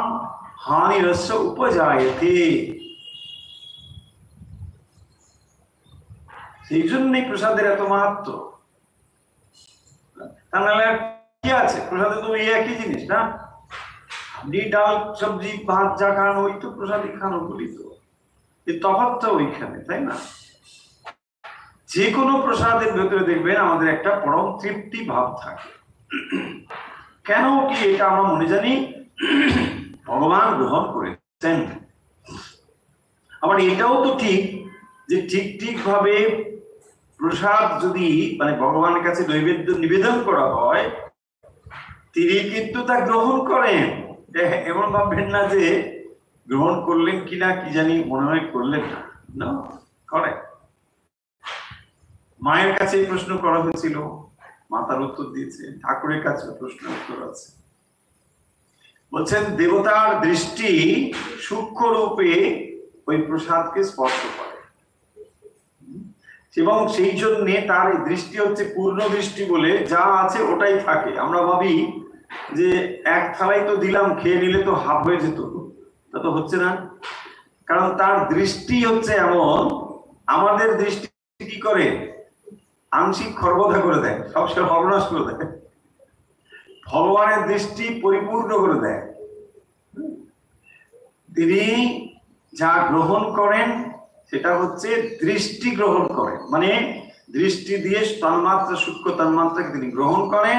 হানিরস্য উপজায়তে। সেই জন্যই প্রসাদের এত মাহাত্ম্য। তা নাহলে কি আছে প্রসাদে, তো এই একই জিনিস না, ডাল সবজি ভাত যা খান ওই তো প্রসাদই খান, বলি তো এই তফাৎটা ওইখানে, তাই না? যে কোনো প্রসাদের ভেতরে দেখবেন আমাদের একটা পরম তৃপ্তি ভাব থাকে। কেন কি এটা আমরা মনে জানি, ভগবান গ্রহণ করেছেন। আবার এটাও তো ঠিক যে ঠিক ভাবে প্রসাদ যদি মানে ভগবানের কাছে নৈবেদ্য নিবেদন করা হয়, তিনি কিন্তু তা গ্রহণ করেন। এমন ভাববেন না যে গ্রহণ করলেন কিনা কি জানি, মনে হয় করলেন না, করেন। মায়ের কাছে প্রশ্ন করা হয়েছিল, মাতার উত্তর দিয়েছে, ঠাকুরের কাছে প্রশ্ন উত্তর আছে। বলছেন দেবতার দৃষ্টি সূক্ষ্ম রূপে ওই প্রসাদকে স্পর্শ করে এবং সেই জন্য তার দৃষ্টি হচ্ছে পূর্ণ দৃষ্টি বলে যা আছে ওটাই থাকে। আমরা ভাবি যে এক থালাই তো দিলাম, খেয়ে নিলে তো হাফ হয়ে যেত, তা তো হচ্ছে না, কারণ তার দৃষ্টি হচ্ছে এমন। আমাদের দৃষ্টি কি করে, আংশিক খর্বতা করে দেয়, সব সর্বনাশ করে দেয়। ভগবানের দৃষ্টি পরিপূর্ণ করে দেয়। তিনি যা গ্রহণ করেন সেটা হচ্ছে দৃষ্টি গ্রহণ করেন, মানে দৃষ্টি দিয়ে তন্মাত্রা সূক্ষ্ম তন্মাত্রাকে তিনি গ্রহণ করেন,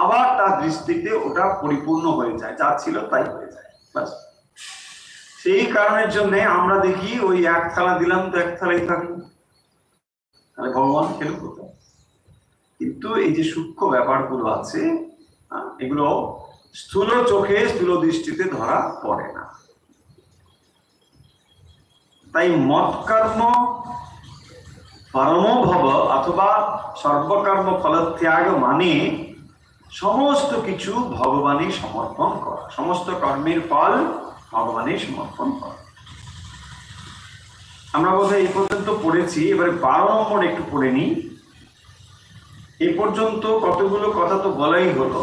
আবার তার দৃষ্টিতে ওটা পরিপূর্ণ হয়ে যায়, যা ছিল তাই হয়ে যায়। সেই কারণের জন্য আমরা দেখি ওই এক থালা দিলাম তো এক থালাই থাকলো, তাহলে ভগবান খেলো কোথায়? কিন্তু এই যে সূক্ষ্ম ব্যাপারগুলো আছে এগুলো স্থূল চোখে স্থূল দৃষ্টিতে ধরা পড়ে না। তাই মৎকর্ম পরমো ভব অথবা সর্বকর্ম ফলত্যাগ মানে সমস্ত কিছু ভগবানের সমর্পণ করা, সমস্ত কর্মের ফল ভগবানের সমর্পণ করা। আমরা বোধহয় এই পর্যন্ত পড়েছি, এবারে 12 নম্বর একটু পড়ে নিই। এই পর্যন্ত কতগুলো কথা তো বলাই হলো,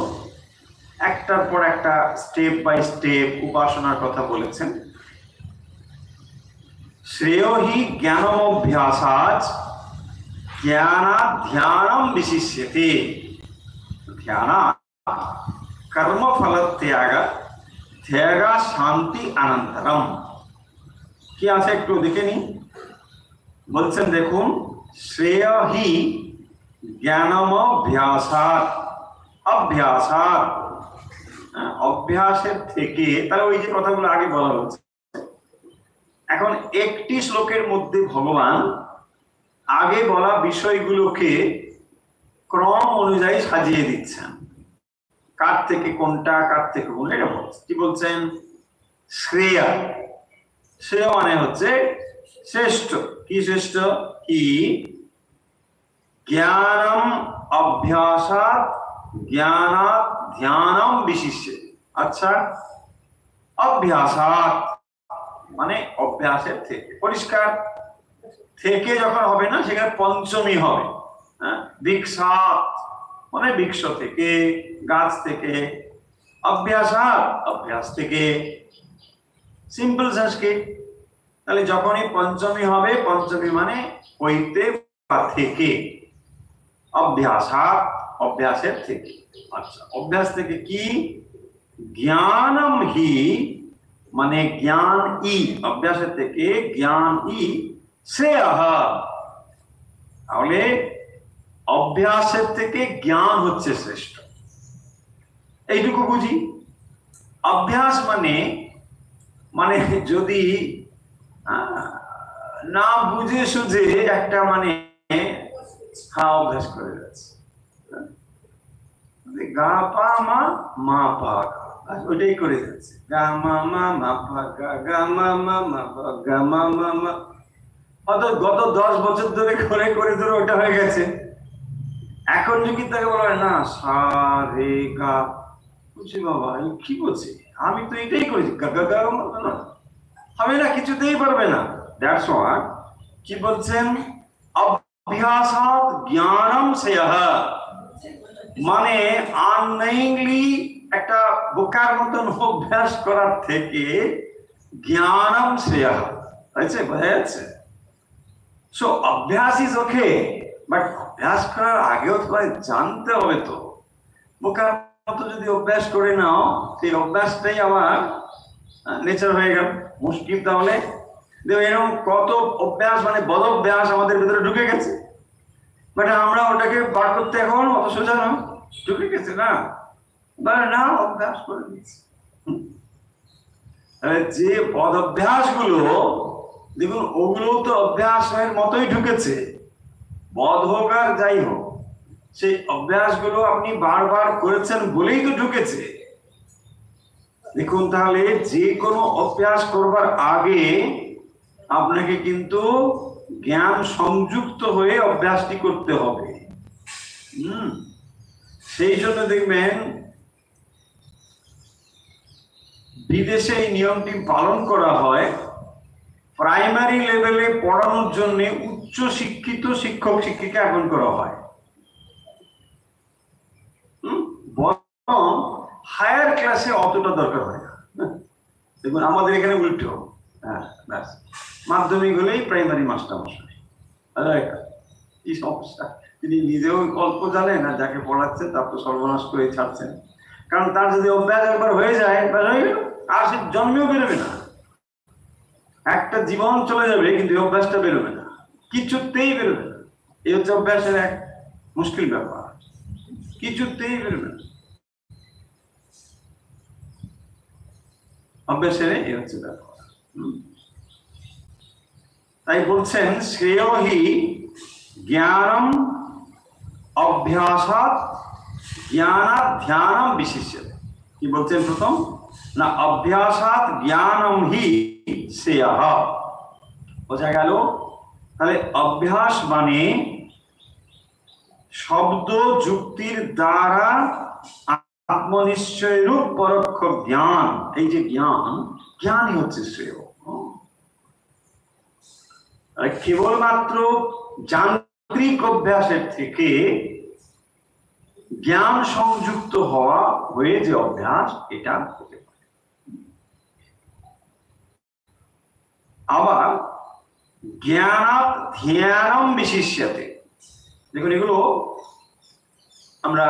একটার পর একটা স্টেপ বাই স্টেপ উপাসনার কথা বলেছেন। শ্রেয় হি জ্ঞানমভ্যাসাৎ জ্ঞানাৎ ধ্যানম বিশিষ্যতে ধ্যানাৎ কর্মফলত্যাগ ত্যাগ শান্তি অনন্তরম। কি আছে একটু দেখে নি। বলছেন দেখুন, শ্রেয় হি জ্ঞানমভ্যাসাৎ, অভ্যাসাৎ, অভ্যাসের থেকে, তাহলে ওই যে কথাগুলো আগে বলা হচ্ছে। এখন একটি শ্লোকের মধ্যে ভগবান আগে বলা বিষয়গুলোকে ক্রম অনুযায়ী সাজিয়ে দিচ্ছেন, কার থেকে কোনটা কার থেকে কোনটা এটা বলছে। কি বলছেন? শ্রেয়া, শ্রেয় মানে হচ্ছে শ্রেষ্ঠ। কি শ্রেষ্ঠ? কি জ্ঞানম অভ্যাসাৎ জ্ঞানাৎ ধ্যানম বিশিষ্যে। আচ্ছা, অভ্যাসাৎ মানে অভ্যাসের থেকে, পরিষ্কার থেকে যখন হবে না সেখানে পঞ্চমী হবে। বৃক্ষাৎ মানে বৃক্ষ থেকে, গাছ থেকে, অভ্যাসাৎ অভ্যাস থেকে, সিম্পল সংস্কৃত। তাহলে যখনই পঞ্চমী হবে, পঞ্চমী মানে হইতে বা থেকে, অভ্যাসাৎ অভ্যাসের থেকে। আচ্ছা, অভ্যাস থেকে কি? জ্ঞানম হি মানে জ্ঞান ই, অভ্যাসের থেকে জ্ঞান ই শ্রেয়ঃ। তাহলে অভ্যাসের থেকে জ্ঞান হচ্ছে শ্রেষ্ঠ, এইটুকু বুঝি। অভ্যাস মানে মানে যদি না বুঝে সুঝে একটা মানে অভ্যাস করে যাচ্ছে, গা পা মা মা পা ওইটাই করে যাচ্ছে, গা মা মা মা পা গা, গা মা মা মা পা গা মা মা মা। হয়তো গত 10 বছর ধরে করে করে ধরে ওটা হয়ে গেছে। এখন যদি তাকে বলা হয় না সা রে গা, বুঝছি বাবা কি বলছি, আমি তো এটাই করেছি, গা গা গা না হবে না, কিছুতেই পারবে না। দ্যাটস হোয়াট কি বলছেন, অভ্যাসাৎ জ্ঞানম শ্রেয়ঃ, মানে আননেইংলি একটা বোকার মতন অভ্যাস করার থেকে জ্ঞানম শ্রেয়ঃ। আচ্ছা, বোঝা যাচ্ছে? সো অভ্যাস ইজ ওকে, বাট অভ্যাস করার আগেও তোমায় জানতে হবে তো। বোকার মতো যদি অভ্যাস করে নাও, সেই অভ্যাসটাই আবার নেচার হয়ে গেল। মুশকিল তাহলে দেখো এরকম কত অভ্যাস মানে বদ অভ্যাস আমাদের ভিতরে ঢুকে গেছে, বাট আমরা ওটাকে বার করতে এখন অত সোজা না, ঢুকে গেছে না, না অভ্যাস করে দিয়েছি। যে বদ অভ্যাস গুলো দেখুন ওগুলো তো অভ্যাসের মতোই ঢুকেছে, বদ হোক আর যাই হোক, সেই অভ্যাস গুলো আপনি বারবার করেছেন বলেই তো ঢুকেছে। দেখুন তাহলে যে কোনো অভ্যাস করবার আগে আপনাকে কিন্তু জ্ঞান সংযুক্ত হয়ে অভ্যাসটি করতে হবে। সেই জন্য দেখবেন বিদেশে এই নিয়মটি পালন করা হয়, প্রাইমারি লেভেলে পড়ানোর জন্য উচ্চ শিক্ষিত শিক্ষক শিক্ষিকা এখন করা হয়, বরং হায়ার ক্লাসে অতটা দরকার হয় না। দেখুন আমাদের এখানে উল্টো, মাধ্যমিক হলেই প্রাইমারি মাস্টারমশাই। কি সমস্যা, তিনি নিজেও অল্প জানেন আর যাকে পড়াচ্ছেন তার তো সর্বনাশ করে ছাড়ছেন, কারণ তার যদি অভ্যাস একবার হয়ে যায় আর সে জন্মেও বেরোবে না, একটা জীবন চলে যাবে কিন্তু অভ্যাসটা বেরোবে না, কিছুতেই বেরোবে না। এই হচ্ছে অভ্যাসের এক মুশকিল ব্যাপার, কিছুতেই বেরোবে না অভ্যাসের, এই হচ্ছে ব্যাপার। তাই বলছেন শ্রেয়হি জ্ঞানম অভ্যাসাৎ জ্ঞানাৎ ধ্যানম বিশিষ্যতে। কি বলছেন প্রথম না, অভ্যাসাৎ জ্ঞানম হি শ্রেয়ঃ, বোঝা গেল। তাহলে অভ্যাস মানে শব্দ যুক্তির দ্বারা আত্মনিশ্চয় রূপ পরোক্ষ জ্ঞান, এই যে জ্ঞান, জ্ঞানই হচ্ছে শ্রেয়। কেবলমাত্র যান্ত্রিক অভ্যাসের থেকে জ্ঞান সংযুক্ত হয়ে যে অভ্যাস, এটা হতে পারে। আবার জ্ঞানাৎ ধ্যানম বিশিষ্যতে, দেখুন এগুলো আমরা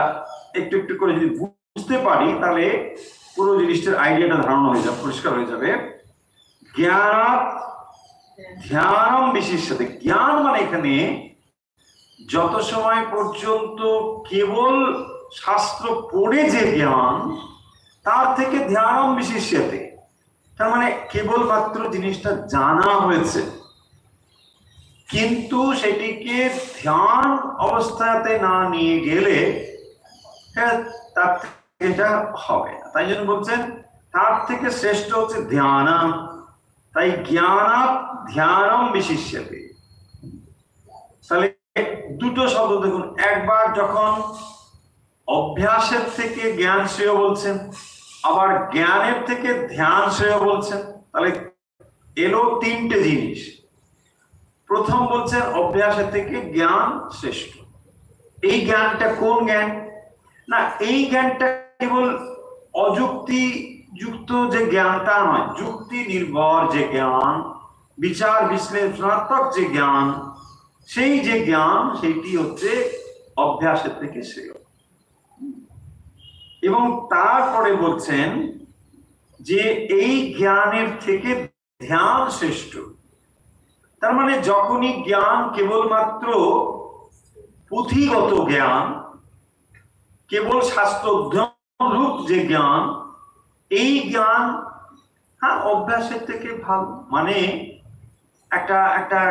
একটু একটু করে যদি বুঝতে পারি তাহলে পুরো জিনিসটার আইডিয়াটা ধারণা হয়ে যাবে, পরিষ্কার হয়ে যাবে। জ্ঞানাৎ ধ্যানম বিশিষ্যতে, জ্ঞান মানে এখানে যত সময় পর্যন্ত কেবল শাস্ত্র পড়ে যে জ্ঞান, তার থেকে ধ্যানম বিশিষ্যতে, তার মানে কেবলমাত্র জিনিসটা জানা হয়েছে, কিন্তু সেটিকে ধ্যান অবস্থাতে না নিয়ে গেলে তার এটা হবে না। তাই জন্য বলছেন তার থেকে শ্রেষ্ঠ হচ্ছে ধ্যান। তাই জ্ঞানাৎ ধ্যানম বিশিষ্যতে, তাহলে দুটো শব্দ দেখুন, একবার যখন অভ্যাসের থেকে জ্ঞান শ্রেয় বলছেন, আবার জ্ঞানের থেকে ধ্যান শ্রেয় বলছেন, তাহলে এলো তিনটে জিনিস। প্রথম বলছেন অভ্যাসের থেকে জ্ঞান শ্রেষ্ঠ। এই জ্ঞানটা কোন জ্ঞান না, এই জ্ঞানটা কেবল অযুক্তি যুক্ত যে জ্ঞান তা নয়, যুক্তি নির্ভর যে জ্ঞান, বিচার বিশ্লেষণাত্মক যে জ্ঞান, সেই যে জ্ঞান সেইটি হচ্ছে অভ্যাসের থেকে শ্রেয়। এবং তারপরে বলছেন যে এই জ্ঞানের থেকে ধ্যান শ্রেষ্ঠ। তার মানে যখনই জ্ঞান কেবলমাত্র পুঁথিগত জ্ঞান, কেবল শাস্ত্র অধ্যয়ন রূপ যে জ্ঞান, এই জ্ঞান অভ্যাসের থেকে ভালো। মানে একটা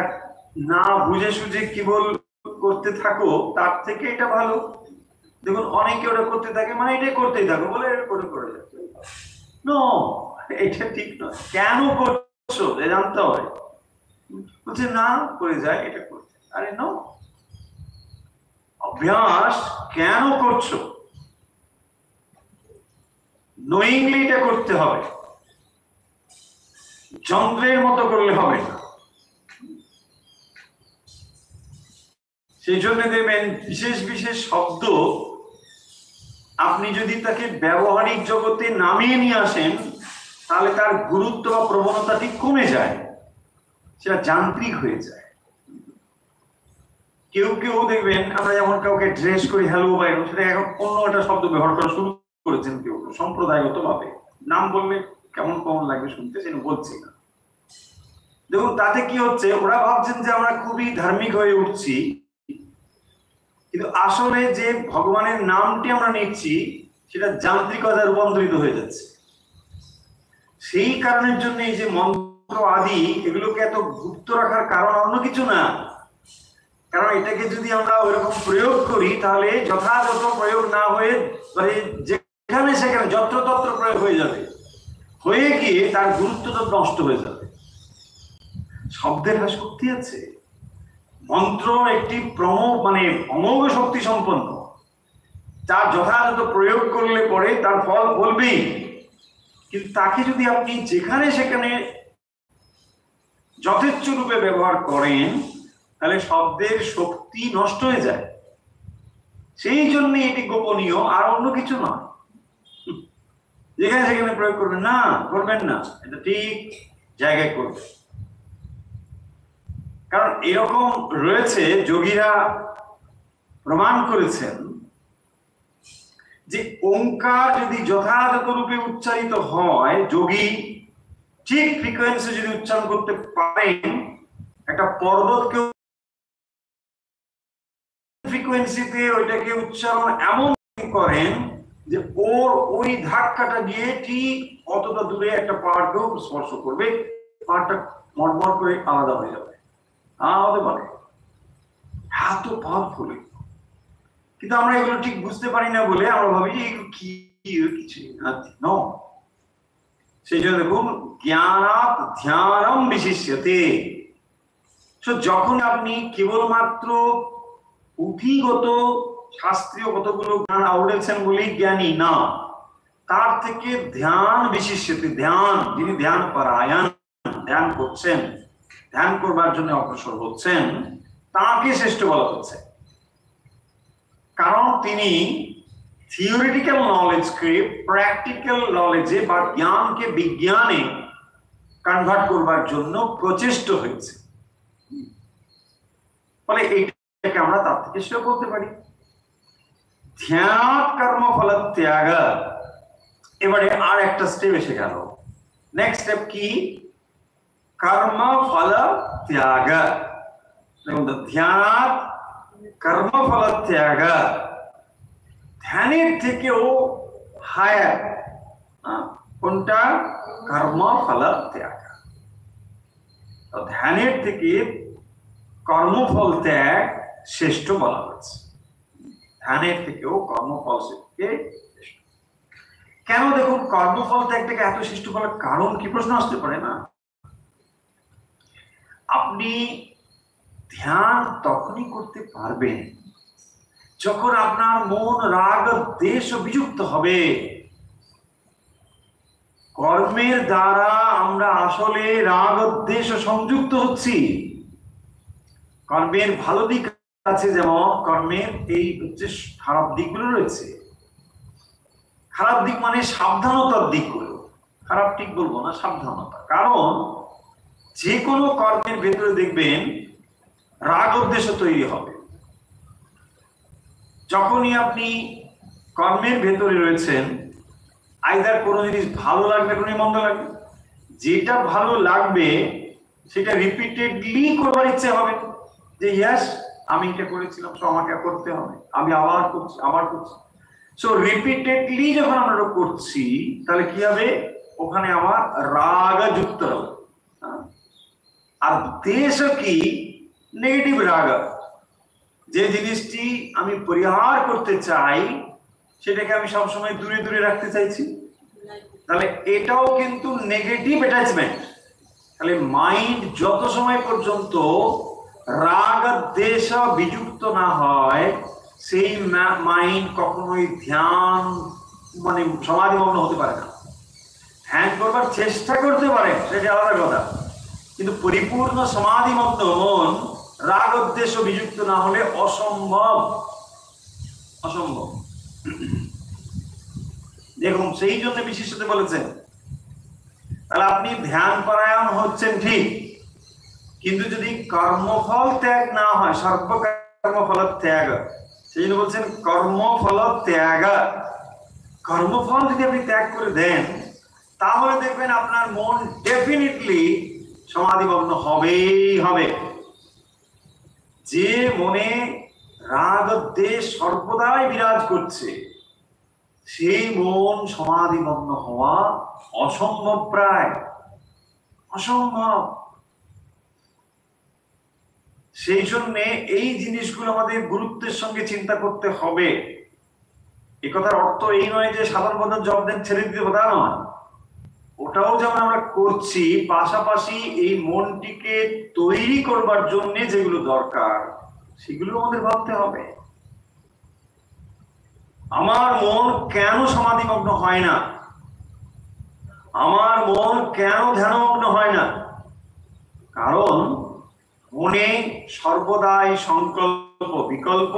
না বুঝে সুঝে কেবল করতে থাকো, তার থেকে এটা ভালো। দেখুন অনেকে ওটা করতে থাকে, মানে এটা করতেই থাকো বলে এটা করে যাচ্ছে, এটা ঠিক নয়। কেন করছো জানতে হবে, বলছে না করে যায় এটা করছে, আরে নো, অভ্যাস কেন করছো, নোয়িংলি এটা করতে হবে, যন্ত্রের মতো করলে হবে না। সেই জন্য দেখবেন বিশেষ বিশেষ শব্দ আপনি যদি তাকে ব্যবহারিক জগতে নামিয়ে নিয়ে আসেন, তাহলে তার গুরুত্ব বা প্রবণতাটি কমে যায়, সেটা যান্ত্রিক হয়ে যায়। কেউ কেউ দেখবেন আমরা যেমন কাউকে ড্রেস করি হ্যালো বাইরো, সেটা এখন অন্য একটা শব্দ ব্যবহার করা শুরু করেছেন কেউ সম্প্রদায়গত ভাবে, নাম বললে কেমন কেমন লাগবে শুনতে, সেটা বলছি না। দেখুন তাতে কি হচ্ছে, ওরা ভাবছেন যে আমরা খুবই ধার্মিক হয়ে উঠছি, কিন্তু আসলে যে ভগবানের নামটি আমরা নিচ্ছি সেটা যান্ত্রিকতায় রূপান্তরিত হয়ে যাচ্ছে। সেই কারণের জন্য এই যে মন্ত্র আদি এগুলোকে এত গুপ্ত রাখার কারণ অন্য কিছু না, কারণ এটাকে যদি আমরা ওইরকম প্রয়োগ করি তাহলে যথাযথ প্রয়োগ না হয়ে মানে যেখানে সেখানে যত্রতত্র প্রয়োগ হয়ে যাবে, হয়ে গিয়ে তার গুরুত্ব তো নষ্ট হয়ে যাবে। শব্দের শক্তি আছে, মন্ত্র একটি মানে অমোঘ শক্তি সম্পন্ন, তার যথাযথ প্রয়োগ করলে পরে তার ফল বলবেই, কিন্তু তাকে যদি আপনি যেখানে সেখানে যথেচ্ছ রূপে ব্যবহার করেন তাহলে শব্দের শক্তি নষ্ট হয়ে যায়। সেই জন্য এটি গোপনীয়, আর অন্য কিছু নয়। যেখানে সেখানে প্রয়োগ করবেন না, করবেন না, এটা ঠিক জায়গায় করবেন। কারণ এরকম রয়েছে, যোগীরা প্রমাণ করেছেন যে ওঙ্কার যদি যথাযথ রূপে উচ্চারিত হয়, যোগী ঠিক ফ্রিকোয়েন্সি যদি উচ্চারণ করতে পারেন, একটা পর্বতকে ফ্রিকোয়েন্সিতে ওইটাকে উচ্চারণ এমন করেন যে ওর ওই ধাক্কাটা গিয়ে ঠিক অতটা দূরে একটা পাহাড়কেও স্পর্শ করবে, পাহাড়টা মটমট করে আলাদা হয়ে যাবে। হতে পারে, এত পাওয়ারফুল। কিন্তু আমরা এগুলো ঠিক বুঝতে পারি না বলে আমরা ভাবি যে এগুলো কি, কিছু না। সেই জন্য দেখুন, জ্ঞানাৎ ধ্যানম বিশিষ্যতে। যখন আপনি কেবলমাত্র পুঁথিগত শাস্ত্রীয় কতগুলো জ্ঞান আওড়েছেন বলেই জ্ঞানী না, তার থেকে ধ্যান বিশিষ্যতে, ধ্যান, যিনি ধ্যান পরায়ণ, ধ্যান করছেন, ধ্যান করবার জন্য অগ্রসর হচ্ছেন, তাকে শ্রেষ্ঠ বলা হচ্ছে। কারণ তিনি থিওরিটিক্যাল নলেজকে প্র্যাকটিক্যাল নলেজে বা জ্ঞানকে বিজ্ঞানে কনভার্ট করবার জন্য প্রচেষ্ট হয়েছে। ফলে এইটাকে আমরা তার থেকে সেটা বলতে পারি। ধ্যান কর্মফল ত্যাগ। এবারে আর একটা স্টেপ এসে গেল। নেক্সট স্টেপ কি? কর্মফল ত্যাগ। দেখুন, ধ্যান কর্মফল ত্যাগ ধ্যানের থেকেও হায়ার। কোনটা? কর্মফল ত্যাগ। ধ্যানের থেকে কর্মফল ত্যাগ শ্রেষ্ঠ বলা হচ্ছে। ধ্যানের থেকেও কর্মফল শ্রেষ্ঠ। কেন? দেখুন, কর্মফল ত্যাগটাকে এত শ্রেষ্ঠ বলার কারণ কি? প্রশ্ন আসতে পারে না? আপনি ধ্যান তখনই করতে পারবেন যখন আপনার মন রাগ দ্বেষ বিযুক্ত হবে। কর্মের দ্বারা আমরা আসলে রাগ দ্বেষ সংযুক্ত হচ্ছি। কর্মের ভালো দিক আছে, যেমন কর্মের এই হচ্ছে খারাপ দিকগুলো রয়েছে। খারাপ দিক মানে সাবধানতার দিকগুলো, খারাপ ঠিক বলবো না, সাবধানতা। কারণ যে কোনো কর্মের ভেতরে দেখবেন রাগ উদ্দেশ্য তৈরি হবে। যখনই আপনি কর্মের ভেতরে রয়েছেন, আইদার কোনো জিনিস ভালো লাগবে, কোনো মন্দ লাগবে, যেটা ভালো লাগবে সেটা রিপিটেডলি করবার ইচ্ছে হবে, যে ইয়াস আমি এটা করেছিলাম, তো আমাকে করতে হবে, আমি আবার করছি, আবার করছি। সো রিপিটেডলি যখন আমরা করছি তাহলে কি হবে? ওখানে আমার রাগ যুক্ত হবে। আর দেশ কি? নেগেটিভ রাগ। যে জিনিসটি আমি পরিহার করতে চাই সেটাকে আমি সবসময় দূরে দূরে রাখতে চাইছি, তাহলে এটাও কিন্তু নেগেটিভ অ্যাটাচমেন্ট। তাহলে মাইন্ড যত সময় পর্যন্ত রাগ দেশ বিযুক্ত না হয়, সেই মাইন্ড কখনোই ধ্যান মানে সমাধিমগ্ন হতে পারে না। ধ্যান করবার চেষ্টা করতে পারে, সেটা আলাদা কথা, কিন্তু পরিপূর্ণ সমাধিমগ্ন মন রাগ উদ্দেশ্য বিযুক্ত না হলে অসম্ভব, অসম্ভব। দেখুন, সেই জন্য বিশেষত বলেছেন, তাহলে আপনি ধ্যান পরায়ণ হচ্ছেন ঠিক, কিন্তু যদি কর্মফল ত্যাগ না হয়, সর্বকর্মফল ত্যাগ, সেই জন্য বলছেন কর্মফল ত্যাগ। কর্মফল যদি আপনি ত্যাগ করে দেন, তাহলে দেখবেন আপনার মন ডেফিনেটলি সমাধিমগ্ন হবেই হবে। যে মনে রাগ দ্বেষ সর্বদাই বিরাজ করছে, সেই মন সমাধিমগ্ন হওয়া অসম্ভব, প্রায় অসম্ভব। সেই জন্য এই জিনিসগুলো আমাদের গুরুত্বের সঙ্গে চিন্তা করতে হবে। এ কথার অর্থ এই নয় যে সাধারণ জব দেন ছেড়ে দিতে হবে, তা নয়। ওটাও যেমন আমরা করছি, পাশাপাশি এই মনটিকে তৈরি করবার জন্য যেগুলো দরকার সেগুলো আমাদের ভাবতে হবে। আমার মন কেন সমাধিমগ্ন হয় না, আমার মন কেন ধ্যানমগ্ন হয় না? কারণ মনে সর্বদাই সংকল্প বিকল্প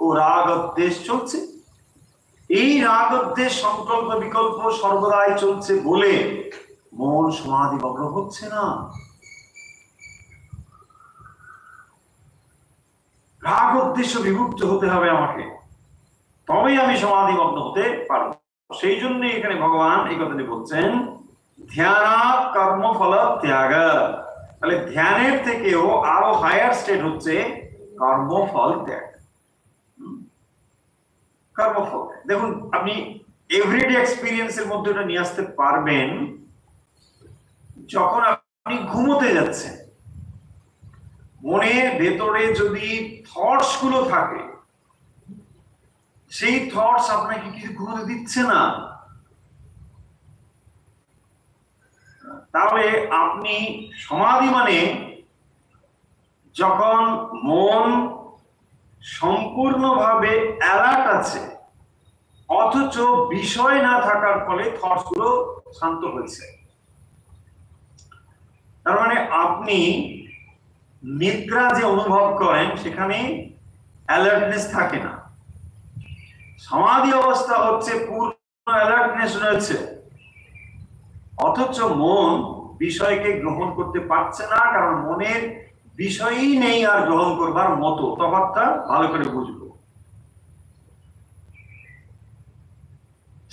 ও রাগ দ্বেষ চলছে। এই রাগ দ্বেষ সংকল্প বিকল্প সর্বদাই চলছে বলে মন সমাধিমগ্ন হচ্ছে না। রাগ উদ্দেশ্য বিভক্ত হতে হবে আমাকে, তবেই আমি সমাধিমগ্ন হতে পারবো। সেই জন্য এখানে ভগবান এই কথাটি বলছেন, ধ্যান কর্মফল ত্যাগ। তাহলে ধ্যানের থেকেও আরো হায়ার স্টেট হচ্ছে কর্মফল ত্যাগ। কর্মফল দেখুন, আপনি এভরিডে এক্সপিরিয়েন্সের মধ্যে এটা নিয়ে আসতে পারবেন। যখন আপনি ঘুমোতে যাচ্ছেন, মনের ভেতরে যদি থটস গুলো থাকে, সেই থটস আপনাকে কিছু ঘুমোতে দিচ্ছে না, তাহলে আপনি সমাধি মানে যখন মন সম্পূর্ণভাবে অ্যালার্ট আছে, অথচ বিষয় না থাকার ফলে থটস গুলো শান্ত হয়েছে। তার মানে আপনি নিদ্রা যে অনুভব করেন সেখানে অ্যালার্টনেস থাকে না। সমাধি অবস্থা হচ্ছে পূর্ণ অ্যালার্টনেস রয়েছে, অথচ মন বিষয়কে গ্রহণ করতে পারছে না, কারণ মনের বিষয়ই নেই আর গ্রহণ করবার মতো। তফাৎটা ভালো করে বুঝবো।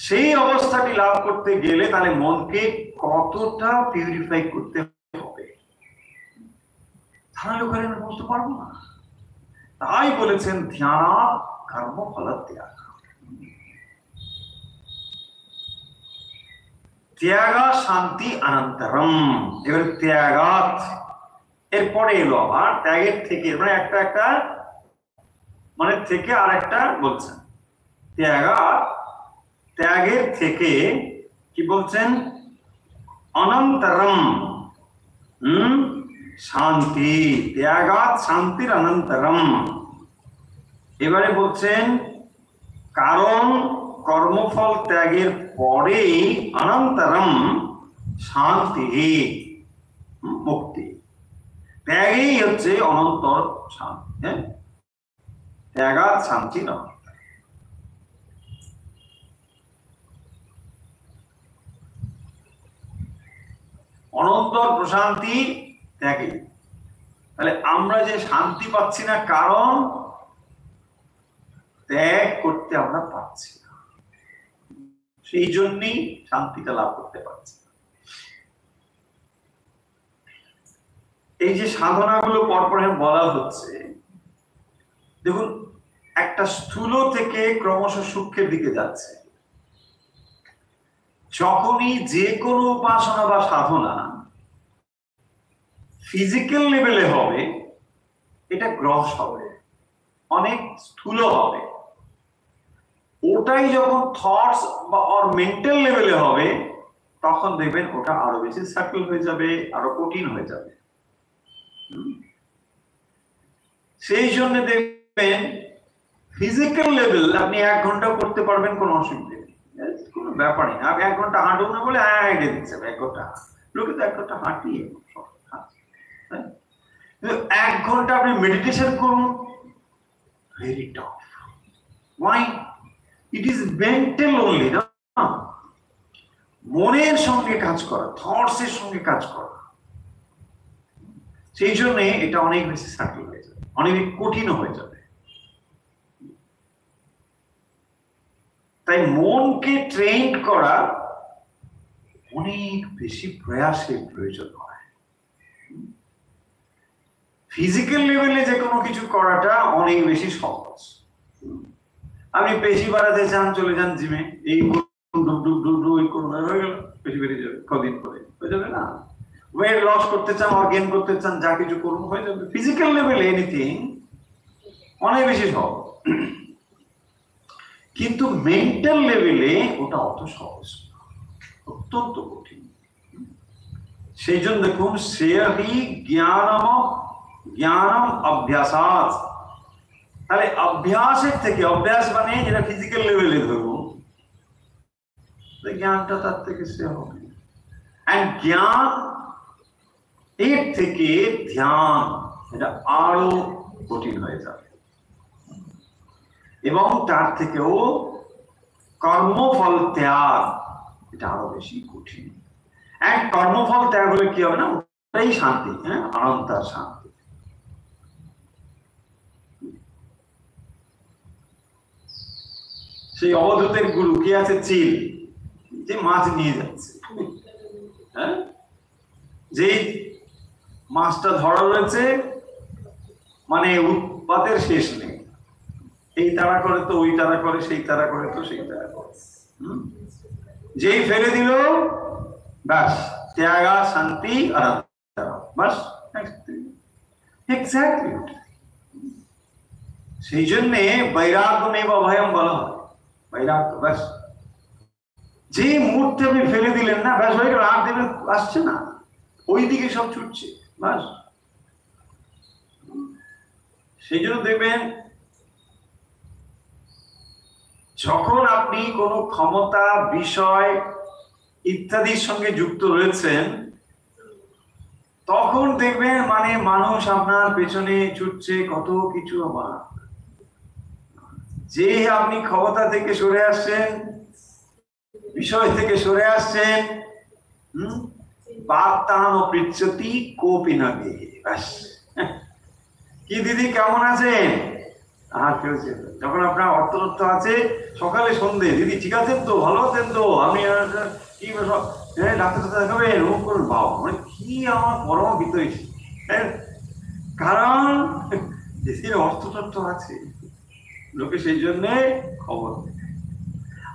সেই অবস্থাটি লাভ করতে গেলে তাহলে মনকে কতটা পিউরিফাই করতে হবে, তাহলে ওখানে আমি বুঝতে পারবো না। তাই বলেছেন ধ্যান কর্মফল ত্যাগ। ত্যাগ শান্তি অনন্তরম। এবার ত্যাগাত এরপরে এলো আবার ত্যাগের থেকে, মানে একটা মানে থেকে আর একটা বলছেন। ত্যাগের থেকে কি বলছেন? অনন্তরম শান্তি। ত্যাগাত শান্তির অনন্তরম। এবারে বলছেন কারণ কর্মফল ত্যাগের পরে অনন্তরম শান্তি, মুক্তি। ত্যাগেই হচ্ছে অনন্তর শান্তি। হ্যাঁ, ত্যাগাত শান্তি নয়। অনন্তর প্রশান্তি ত্যাগে। তাহলে আমরা যে শান্তি পাচ্ছি না, কারণ ত্যাগ করতে আমরা পারছি না, সেই জন্যই শান্তিটা লাভ করতে পারছি না। এই যে সাধনাগুলো পরপর বলা হচ্ছে, দেখুন একটা স্থূল থেকে ক্রমশ সূক্ষ্মের দিকে যাচ্ছে। যখনই যে কোনো উপাসনা বা সাধনা ফিজিক্যাল লেভেলে হবে, এটা গ্রস হবে, অনেক স্থূল হবে। ওটাই যখন থটস বা মেন্টাল লেভেলে হবে, তখন দেখবেন ওটা আরো বেশি সার্কেল হয়ে যাবে, আরো কঠিন হয়ে যাবে। সেই জন্য দেখবেন ফিজিক্যাল লেভেল আপনি 1 ঘন্টা করতে পারবেন, কোনো অসুবিধা নেই, কোনো ব্যাপার নেই। আপনি 1 ঘন্টা হাঁটুন না বলে হেঁটে দিচ্ছে 1 ঘন্টা, লোকে তো 1 ঘন্টা হাঁটিয়ে। কিন্তু 1 ঘন্টা আপনি মেডিটেশন করুন, very tough. Why? It is mental only, না? মনের সঙ্গে কাজ করা, থটস এর সঙ্গে কাজ করা। সেই জন্য এটা অনেক বেশি সার্কেল হয়ে যাবে, অনেক কঠিন হয়ে যাবে। তাই মনকে ট্রেন করা অনেক বেশি প্রয়াসের প্রয়োজন হয়। ফিজিক্যাল লেভেলে যে কোনো কিছু করাটা অনেক বেশি সহজ। আপনি পেশি বাড়াতে চান, চলে যান জিমে, এই হয়ে গেল, পেশি বেড়ে যাবে, কদিন পরে হয়ে যাবে না। ওয়েট লস করতে চান, অর্গেন করতে চান, যা কিছু করুন হয়ে যাবে। ফিজিক্যাল লেভেলে এনিথিং অনেক বেশি সহজ, কিন্তু মেন্টাল লেভেলে ওটা অত সহজ, অত্যন্ত কঠিন। সেই জন্য দেখুন, শ্রেয়হি জ্ঞানম অভ্যাসাৎ। তাহলে অভ্যাসের থেকে, অভ্যাস মানে যেটা ফিজিক্যাল লেভেলে ধরুন, জ্ঞানটা তার থেকে শ্রেয় হবে। জ্ঞান এর থেকে ধ্যান, এটা আরো কঠিন হয়ে যাবে। এবং তার থেকেও কর্মফল ত্যাগ, এটা আরো বেশি কঠিন। কর্মফল ত্যাগ হলে কি হবে না, ওটাই শান্তি, হ্যাঁ, অনন্তার শান্তি। সেই অবধূতের গুরু কি আছে, চিল, যে মাছ নিয়ে যাচ্ছে, হ্যাঁ, যেই মাছটা ধরা রয়েছে, মানে উৎপাতের শেষ নেই। এই তারা করে তো ওই তারা করে, সেই তারা করে তো সেই তারা করে, যেই ফেলে দিল ব্যাস, ত্যাগা শান্তি আর বাস, এক্স্যাক্টলি। সেই জন্য বৈরাগ্য নেই বা ভয়ম বলা হয়, বৈরাগ্য। ব্যাস, যে মুহূর্তে আপনি ফেলে দিলেন না, ব্যাস হয়ে গেল, আর দেবেন আসছে না, ওই দিকে সব ছুটছে, ব্যাস। সেই জন্য দেখবেন, যখন আপনি কোনো ক্ষমতা, বিষয় ইত্যাদির সঙ্গে যুক্ত রয়েছেন, তখন দেখবেন মানে মানুষ আপনার পেছনে ছুটছে, কত কিছু। আবার যে আপনি ক্ষমতা থেকে সরে আসছেন, বিষয় থেকে সরে আসছেন, বার্তান ও পৃচ্ছতি কোপি না গিয়ে, কি দিদি কেমন আছেন, আর কেউ যখন আপনার অর্থ আছে, সকালে সন্ধে, দিদি ঠিক আছেন তো, ভালো আছেন তো, আমি কি ডাক্তার দেখাবেন, ও করুন, বাবা মানে কি আমার পরম ভিতরে, কারণ দেশের অর্থতত্ত্ব আছে, লোকে সেই জন্য খবর।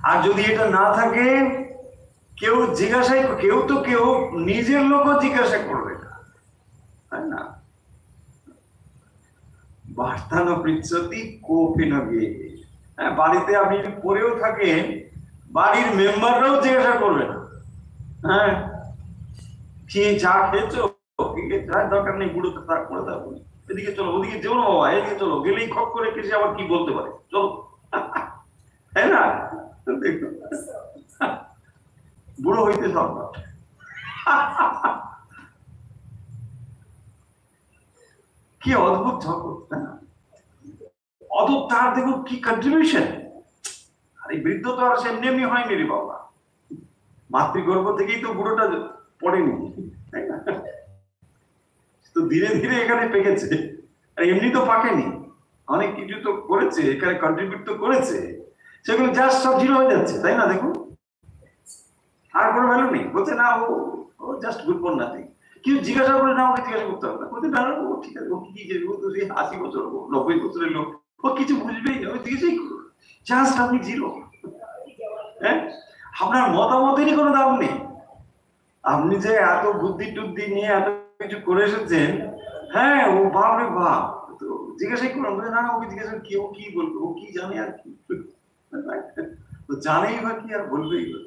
আর যদি এটা না থাকে, কেউ জিজ্ঞাসাই, কেউ নিজের লোকও জিজ্ঞাসা করবে না, তাই না। বার্তানো পৃচ্ছতি কোপি না গিয়ে, হ্যাঁ, বাড়িতে আপনি পড়েও থাকেন, বাড়ির মেম্বাররাও জিজ্ঞাসা করবে না, হ্যাঁ, কি চা খেয়েছো, দরকার নেই, বুড়ো তো তার করে থাকবো, এদিকে চলো, ওদিকে যেও না বাবা, এদিকে চলো, গেলেই খপ করে কেসে আবার কি বলতে পারে, চলো, তাই না। দেখুন, বুড়ো হইতে সব কি অদ্ভুত জগৎ, তাই না। অদ্ভুত, তার দেখুন কি কন্ট্রিবিউশন। আর এই বৃদ্ধ তো আর সে এমনি হয়নি রে বাবা, মাতৃগর্ভ থেকেই তো বুড়োটা পড়েনি, তাই না। তো ধীরে ধীরে এখানে পেকেছে, আর এমনি তো পাকেনি, অনেক কিছু তো করেছে, এখানে কন্ট্রিবিউট তো করেছে, সেগুলো জাস্ট সব জিরো হয়ে যাচ্ছে, তাই না। দেখুন, আর কোনো ভ্যালু নেই, বলছে না ও জাস্ট গুড ফর নাথিং। কেউ জিজ্ঞাসা করে না, ওকে জিজ্ঞাসা করতে হবে না, বলতে না ও ঠিক আছে, ও কি যে 80 বছর 90 বছরের লোক, ও কিছু বুঝবেই না, ওই জিজ্ঞাসাই করুন, জাস্ট আপনি জিরো। হ্যাঁ, আপনার মতামতেরই কোনো দাম নেই। আপনি যে এত বুদ্ধি টুদ্ধি নিয়ে এত কিছু করে এসেছেন, হ্যাঁ, ও বাপ রে বাপ, তো জিজ্ঞাসাই করুন, বলে না ওকে জিজ্ঞাসা, কি ও কি বলবে, ও কি জানে আর কি, তো জানেই বা কি আর বলবেই বা।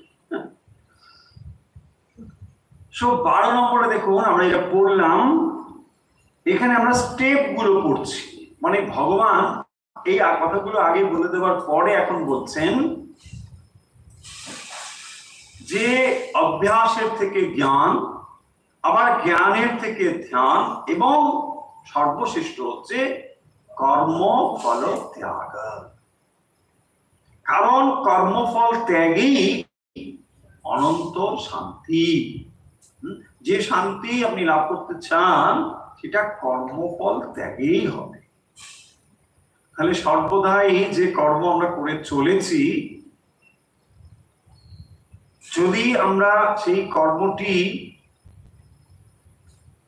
12 নম্বরে দেখুন, আমরা এটা পড়লাম, এখানে আমরা স্টেপ গুলো পড়ছি, মানে ভগবান এই কথাগুলো আগে বলে দেওয়ার পরে এখন বলছেন যে অভ্যাসের থেকে জ্ঞান, আবার জ্ঞানের থেকে ধ্যান, এবং সর্বশ্রেষ্ঠ হচ্ছে কর্মফল ত্যাগ। কারণ কর্মফল ত্যাগই অনন্ত শান্তি। যে শান্তি আপনি লাভ করতে চান, সেটা কর্মফল ত্যাগেই হবে। তাহলে সর্বদাই যে কর্ম আমরা করে চলেছি, যদি আমরা সেই কর্মটি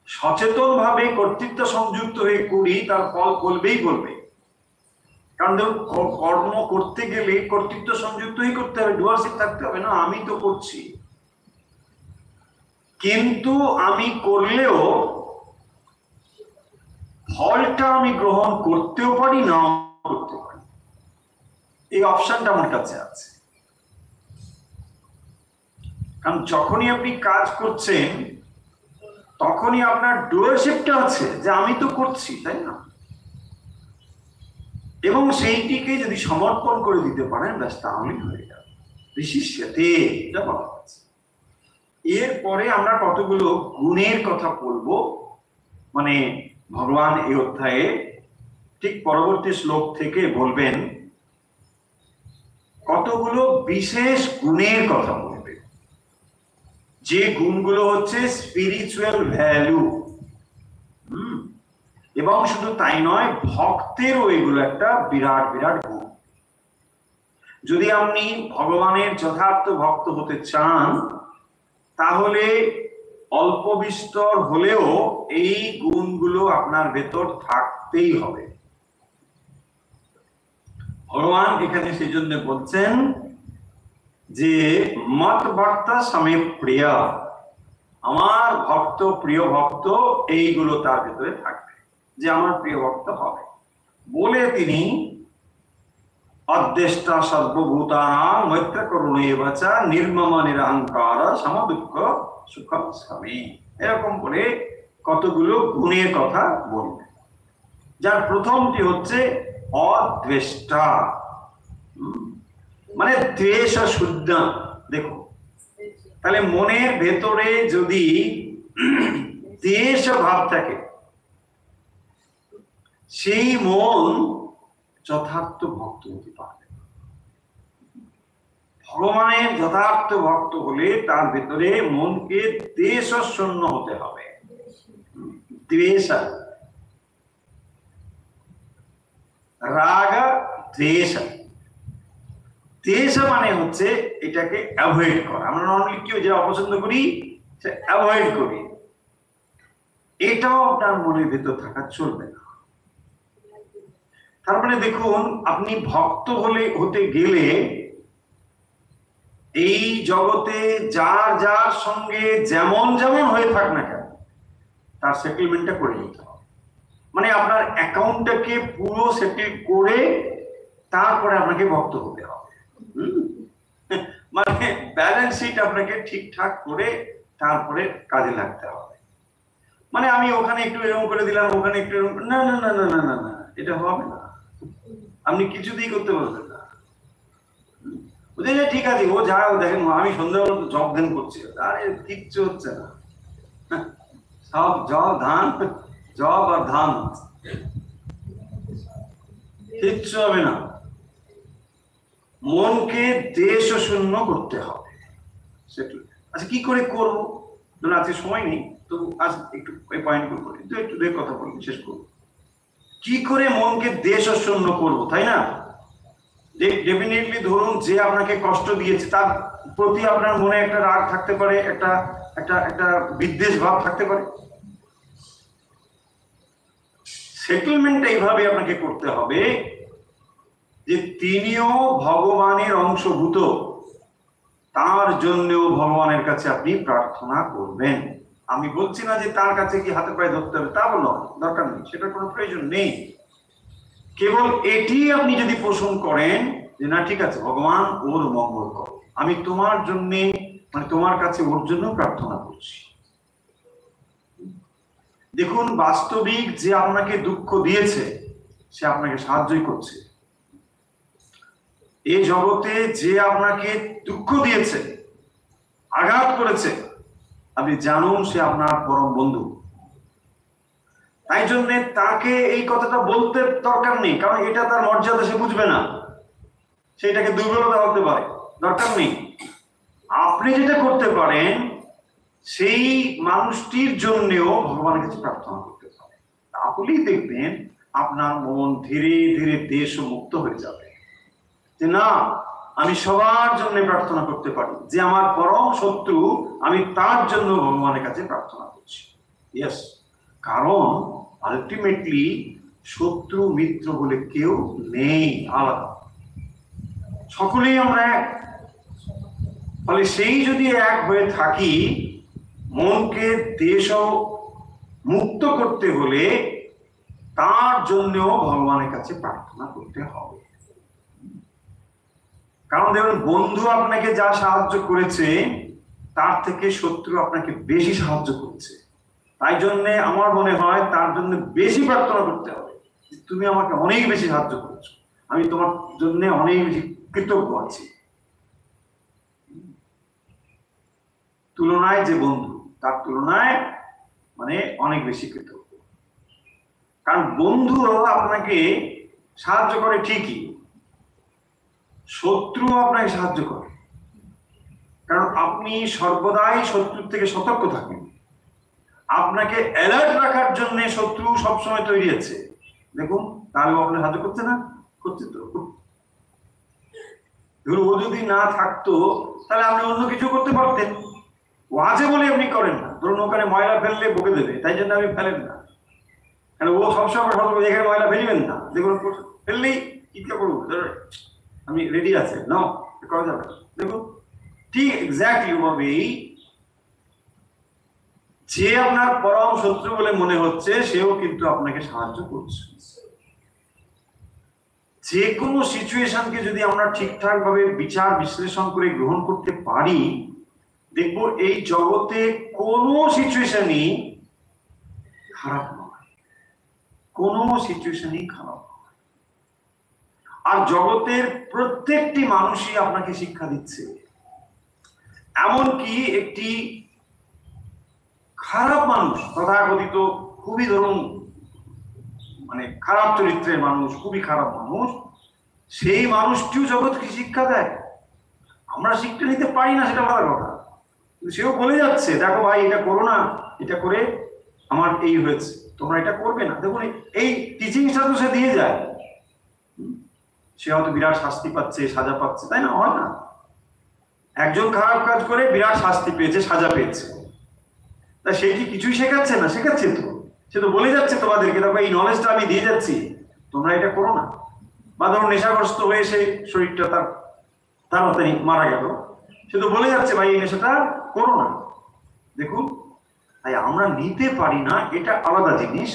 সচেতন ভাবে কর্তৃত্ব সংযুক্ত হয়ে করি, তার ফল বলবেই বলবে। কারণ কর্ম করতে গেলে কর্তৃত্ব সংযুক্তই করতে হবে, ডুয়ারশিপ থাকতে হবে না। আমি তো করছি, কিন্তু আমি করলেও ফলটা আমি গ্রহণ করতেও পারি, নাও করতে পারি। এই অপশনটা আমার কাছে আছে। কারণ যখনই আপনি কাজ করছেন তখনই আপনার ডুয়ারশিপটা আছে, যে আমি তো করছি, তাই না? এবং সেইটিকে যদি সমর্পণ করে দিতে পারেন, ব্যাস তাহলেই হয়ে যাবে। বিশিষ্যতে যা বলা আছে। এরপরে আমরা কতগুলো গুণের কথা বলবো, মানে ভগবান এই অধ্যায়ে ঠিক পরবর্তী শ্লোক থেকে বলবেন কতগুলো বিশেষ গুণের কথা বলবেন, যে গুণগুলো হচ্ছে স্পিরিচুয়াল ভ্যালু। এবং শুধু তাই নয়, ভক্তেরও এগুলো একটা বিরাট বিরাট গুণ। যদি আপনি ভগবানের যথার্থ ভক্ত হতে চান, তাহলে অল্প বিস্তর হলেও এই গুণগুলো আপনার ভেতর থাকতেই হবে। ভগবান এখানে সেই জন্য বলছেন যে মত ভক্ত সমেত প্রিয়, আমার ভক্ত, প্রিয় ভক্ত, এইগুলো তার ভেতরে থাকবে, যে আমার প্রিয় ভক্ত হবে। বলে তিনি অদ্দেষ্টা সর্বভূতানাং মৈত্র করুণেবচা নির্মম নিরহংকার সমদুঃখ সুখ স্বামী, এরকম করে কতগুলো গুণের কথা বলবে। যার প্রথমটি হচ্ছে অদ্বেষ্টা, মানে দ্বেষ শুদ্ধ। দেখো, তাহলে মনের ভেতরে যদি দ্বেষ ভাব থাকে, সেই মন যথার্থ ভক্ত হতে পারবে। ভগবানের যথার্থ ভক্ত হলে তার ভেতরে মনকে দ্বেষ শূন্য হতে হবে। দ্বেষ, রাগ, দ্বেষ। দ্বেষ মানে হচ্ছে এটাকে অ্যাভয়েড করা। আমরা নর্মালি কেউ যে অপছন্দ করি, সে অ্যাভয়েড করি, এটাও আপনার মনের ভেতর থাকা চলবে না। তার মানে দেখুন, আপনি ভক্ত হতে গেলে এই জগতে যার যার সঙ্গে যেমন যেমন হয়ে থাক না কেন, তার সেটেলমেন্টটা করে নিতে হবে। মানে আপনার অ্যাকাউন্টটাকে পুরো সেটেল করে তারপরে আপনাকে ভক্ত হতে হবে। মানে ব্যালেন্স শিট আপনাকে ঠিকঠাক করে তারপরে কাজে লাগতে হবে। মানে আমি ওখানে একটু এরকম করে দিলাম, ওখানে একটু এরকম, না না না না না না না, এটা হবে না। আপনি কিছুতেই করতে পারবেন না। ঠিক আছে, ও যা, দেখেন আমি সন্ধ্যাবেলা জব ধ্যান করছি, আরে কিচ্ছু হচ্ছে না, সব জব আর ধান, কিচ্ছু হবে না। মনকে দেশ শূন্য করতে হবে। আচ্ছা, কি করে করবো? আজকে সময় নেই, তো আজ একটু এই পয়েন্ট করবো, একটু কথা বলবো, শেষ করবো। কি করে মনকে দেশ শূন্য করবো, তাই না? ডেফিনেটলি ধরুন, যে আপনাকে কষ্ট দিয়েছে তার প্রতি আপনার মনে একটা রাগ থাকতে পারে, একটা একটা একটা বিদ্বেষ ভাব থাকতে পারে। সেটেলমেন্ট এইভাবে আপনাকে করতে হবে যে তিনিও ভগবানের অংশভূত, তার জন্যও ভগবানের কাছে আপনি প্রার্থনা করবেন। আমি বলছি না যে তার কাছে কি হাতে পায়ে ধরতে হবে, তা বলো, দরকার নেই, সেটার কোনো প্রয়োজন নেই। কেবল এটি আপনি যদি পোষণ করেন যে না, ঠিক আছে ভগবান, ওর মঙ্গল করো, আমি তোমার জন্য, মানে তোমার কাছে ওর জন্য প্রার্থনা করছি। দেখুন, বাস্তবিক যে আপনাকে দুঃখ দিয়েছে সে আপনাকে সাহায্যই করছে। এই জগতে যে আপনাকে দুঃখ দিয়েছে, আঘাত করেছে, আপনি জানুন সে আপনার পরম বন্ধু। তাই জন্য তাকে এই কথাটা বলতে দরকার নেই, কারণ এটা তার মর্যাদা, সে বুঝবে না, সেটাকে দুর্বলতা হতে পারে, দরকার নেই। আপনি যেটা করতে পারেন, সেই মানুষটির জন্যও ভগবানের কাছে প্রার্থনা করতে পারেন। তাহলেই দেখবেন আপনার মন ধীরে ধীরে দেশ মুক্ত হয়ে যাবে, যে না, আমি সবার জন্য প্রার্থনা করতে পারি। যে আমার পরম শত্রু, আমি তার জন্য ভগবানের কাছে প্রার্থনা করছি। ইয়েস, কারণ আলটিমেটলি শত্রু মিত্র বলে কেউ নেই, আলাদা, সকলেই আমরা এক। ফলে সেই যদি এক হয়ে থাকি, মনকে দেশ মুক্ত করতে হলে তার জন্যও ভগবানের কাছে প্রার্থনা করতে হবে। কারণ দেখুন, বন্ধু আপনাকে যা সাহায্য করেছে তার থেকে শত্রু আপনাকে বেশি সাহায্য করেছে। তাই জন্য আমার মনে হয় তার জন্য বেশি প্রার্থনা করতে হবে। তুমি আমাকে অনেক বেশি সাহায্য করেছো, আমি তোমার জন্য অনেক বেশি কৃতজ্ঞ আছি। তুলনায় যে বন্ধু, তার তুলনায় মানে অনেক বেশি কৃতজ্ঞ। কারণ বন্ধু আপনাকে সাহায্য করে ঠিকই, শত্রু আপনাকে সাহায্য করে, কারণ আপনি সর্বদাই শত্রুর থেকে সতর্ক থাকেন। আপনাকে অ্যালার্ট রাখার জন্য শত্রু সবসময় তৈরি আছে। দেখুন, তাহলে আপনার সাহায্য করছে না? করছে তো। ও যদি না থাকতো তাহলে আপনি অন্য কিছু করতে পারতেন। ও আছে বলে আপনি করেন না। ধরুন ওখানে ময়লা ফেললে বকে দেবে, তাই জন্য আপনি ফেলেন না। কারণ ও সবসময় এখানে ময়লা ফেলবেন না, দেখুন ফেললেই ইচ্ছা করবো আমি রেডি আছে, না করা যাবে। দেখুন ঠিক এক্স্যাক্টলি ওভাবেই যে আপনার পরম শত্রু বলে মনে হচ্ছে, সেও কিন্তু আপনাকে সাহায্য করছে। যে কোনো সিচুয়েশনকে যদি আমরা ঠিকঠাক ভাবে বিচার বিশ্লেষণ করে গ্রহণ করতে পারি, দেখব এই জগতে কোনো সিচুয়েশনই খারাপ নয়, কোনো সিচুয়েশনই খারাপ নয়। আর জগতের প্রত্যেকটি মানুষই আপনাকে শিক্ষা দিচ্ছে। এমনকি একটি খারাপ মানুষ, তথাকথিত খুবই ধরুন মানে খারাপ চরিত্রের মানুষ, খুবই খারাপ মানুষ, সেই মানুষটিও জগৎকে শিক্ষা দেয়। আমরা শিক্ষা নিতে পারি না, সেটা বড় কথা, কিন্তু সেও বলে যাচ্ছে, দেখো ভাই এটা করো না, এটা করে আমার এই হয়েছে, তোমরা এটা করবে না। দেখুন এই টিচিংটা তো সে দিয়ে যায়। সে হয়তো বিরাট শাস্তি পাচ্ছে, সাজা পাচ্ছে, তাই না? হয় না? একজন খারাপ কাজ করে বিরাট শাস্তি পেয়েছে, সাজা পেয়েছে, তা সে কি কিছুই শেখাচ্ছে না? শেখাচ্ছে তো। সে তো বলে যাচ্ছে তোমাদেরকে, দেখো এই নলেজটা আমি দিয়ে যাচ্ছি, তোমরা এটা করো না। বা ধরো নেশাগ্রস্ত হয়ে সে শরীরটা তার তাড়াতাড়ি মারা গেল, সে তো বলে যাচ্ছে ভাই এই নেশাটা করো না। দেখুন, তাই আমরা নিতে পারি না, এটা আলাদা জিনিস।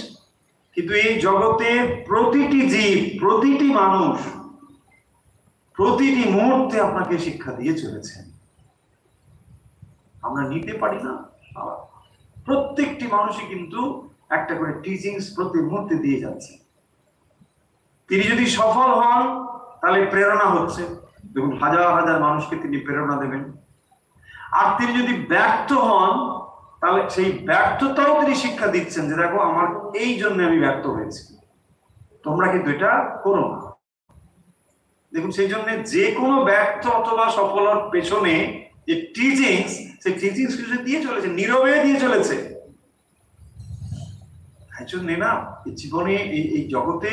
কিন্তু এই জগতে প্রতিটি জীব, প্রতিটি মানুষ প্রতিটি মুহূর্তে আপনাকে শিক্ষা দিয়ে চলেছেন। আমরা নিতে পারি না। প্রত্যেকটি মানুষই কিন্তু একটা করে টিচিংস প্রতি মুহূর্তে দিয়ে যাচ্ছে। তিনি যদি সফল হন তাহলে প্রেরণা হচ্ছে, দেখুন হাজার হাজার মানুষকে তিনি প্রেরণা দেবেন। আর তিনি যদি ব্যর্থ হন তাহলে সেই ব্যর্থতাও তিনি শিক্ষা দিচ্ছেন, যে দেখো আমার এই জন্য আমি ব্যর্থ হয়েছি, তোমরা কিন্তু এটা করো না। দেখুন সেই জন্য যে কোনো ব্যর্থ অথবা সফলতার পেছনে যে টিচিংস, সেই টিচিংস দিয়ে চলেছে, নীরবে দিয়ে চলেছে। তাই জন্য না জীবনে এই জগতে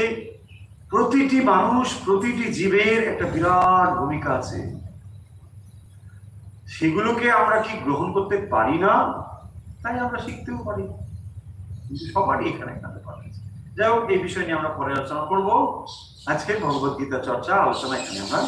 প্রতিটি মানুষ, প্রতিটি জীবের একটা বিরাট ভূমিকা আছে। সেগুলোকে আমরা কি গ্রহণ করতে পারি না? তাই আমরা শিখতেও পারি, কিন্তু সবারই এখানে এখানে পারে। যাই হোক, এই বিষয় নিয়ে আমরা পরে আলোচনা করবো। আজকে ভগবত গীতা চর্চা আলোচনা এখানে আমরা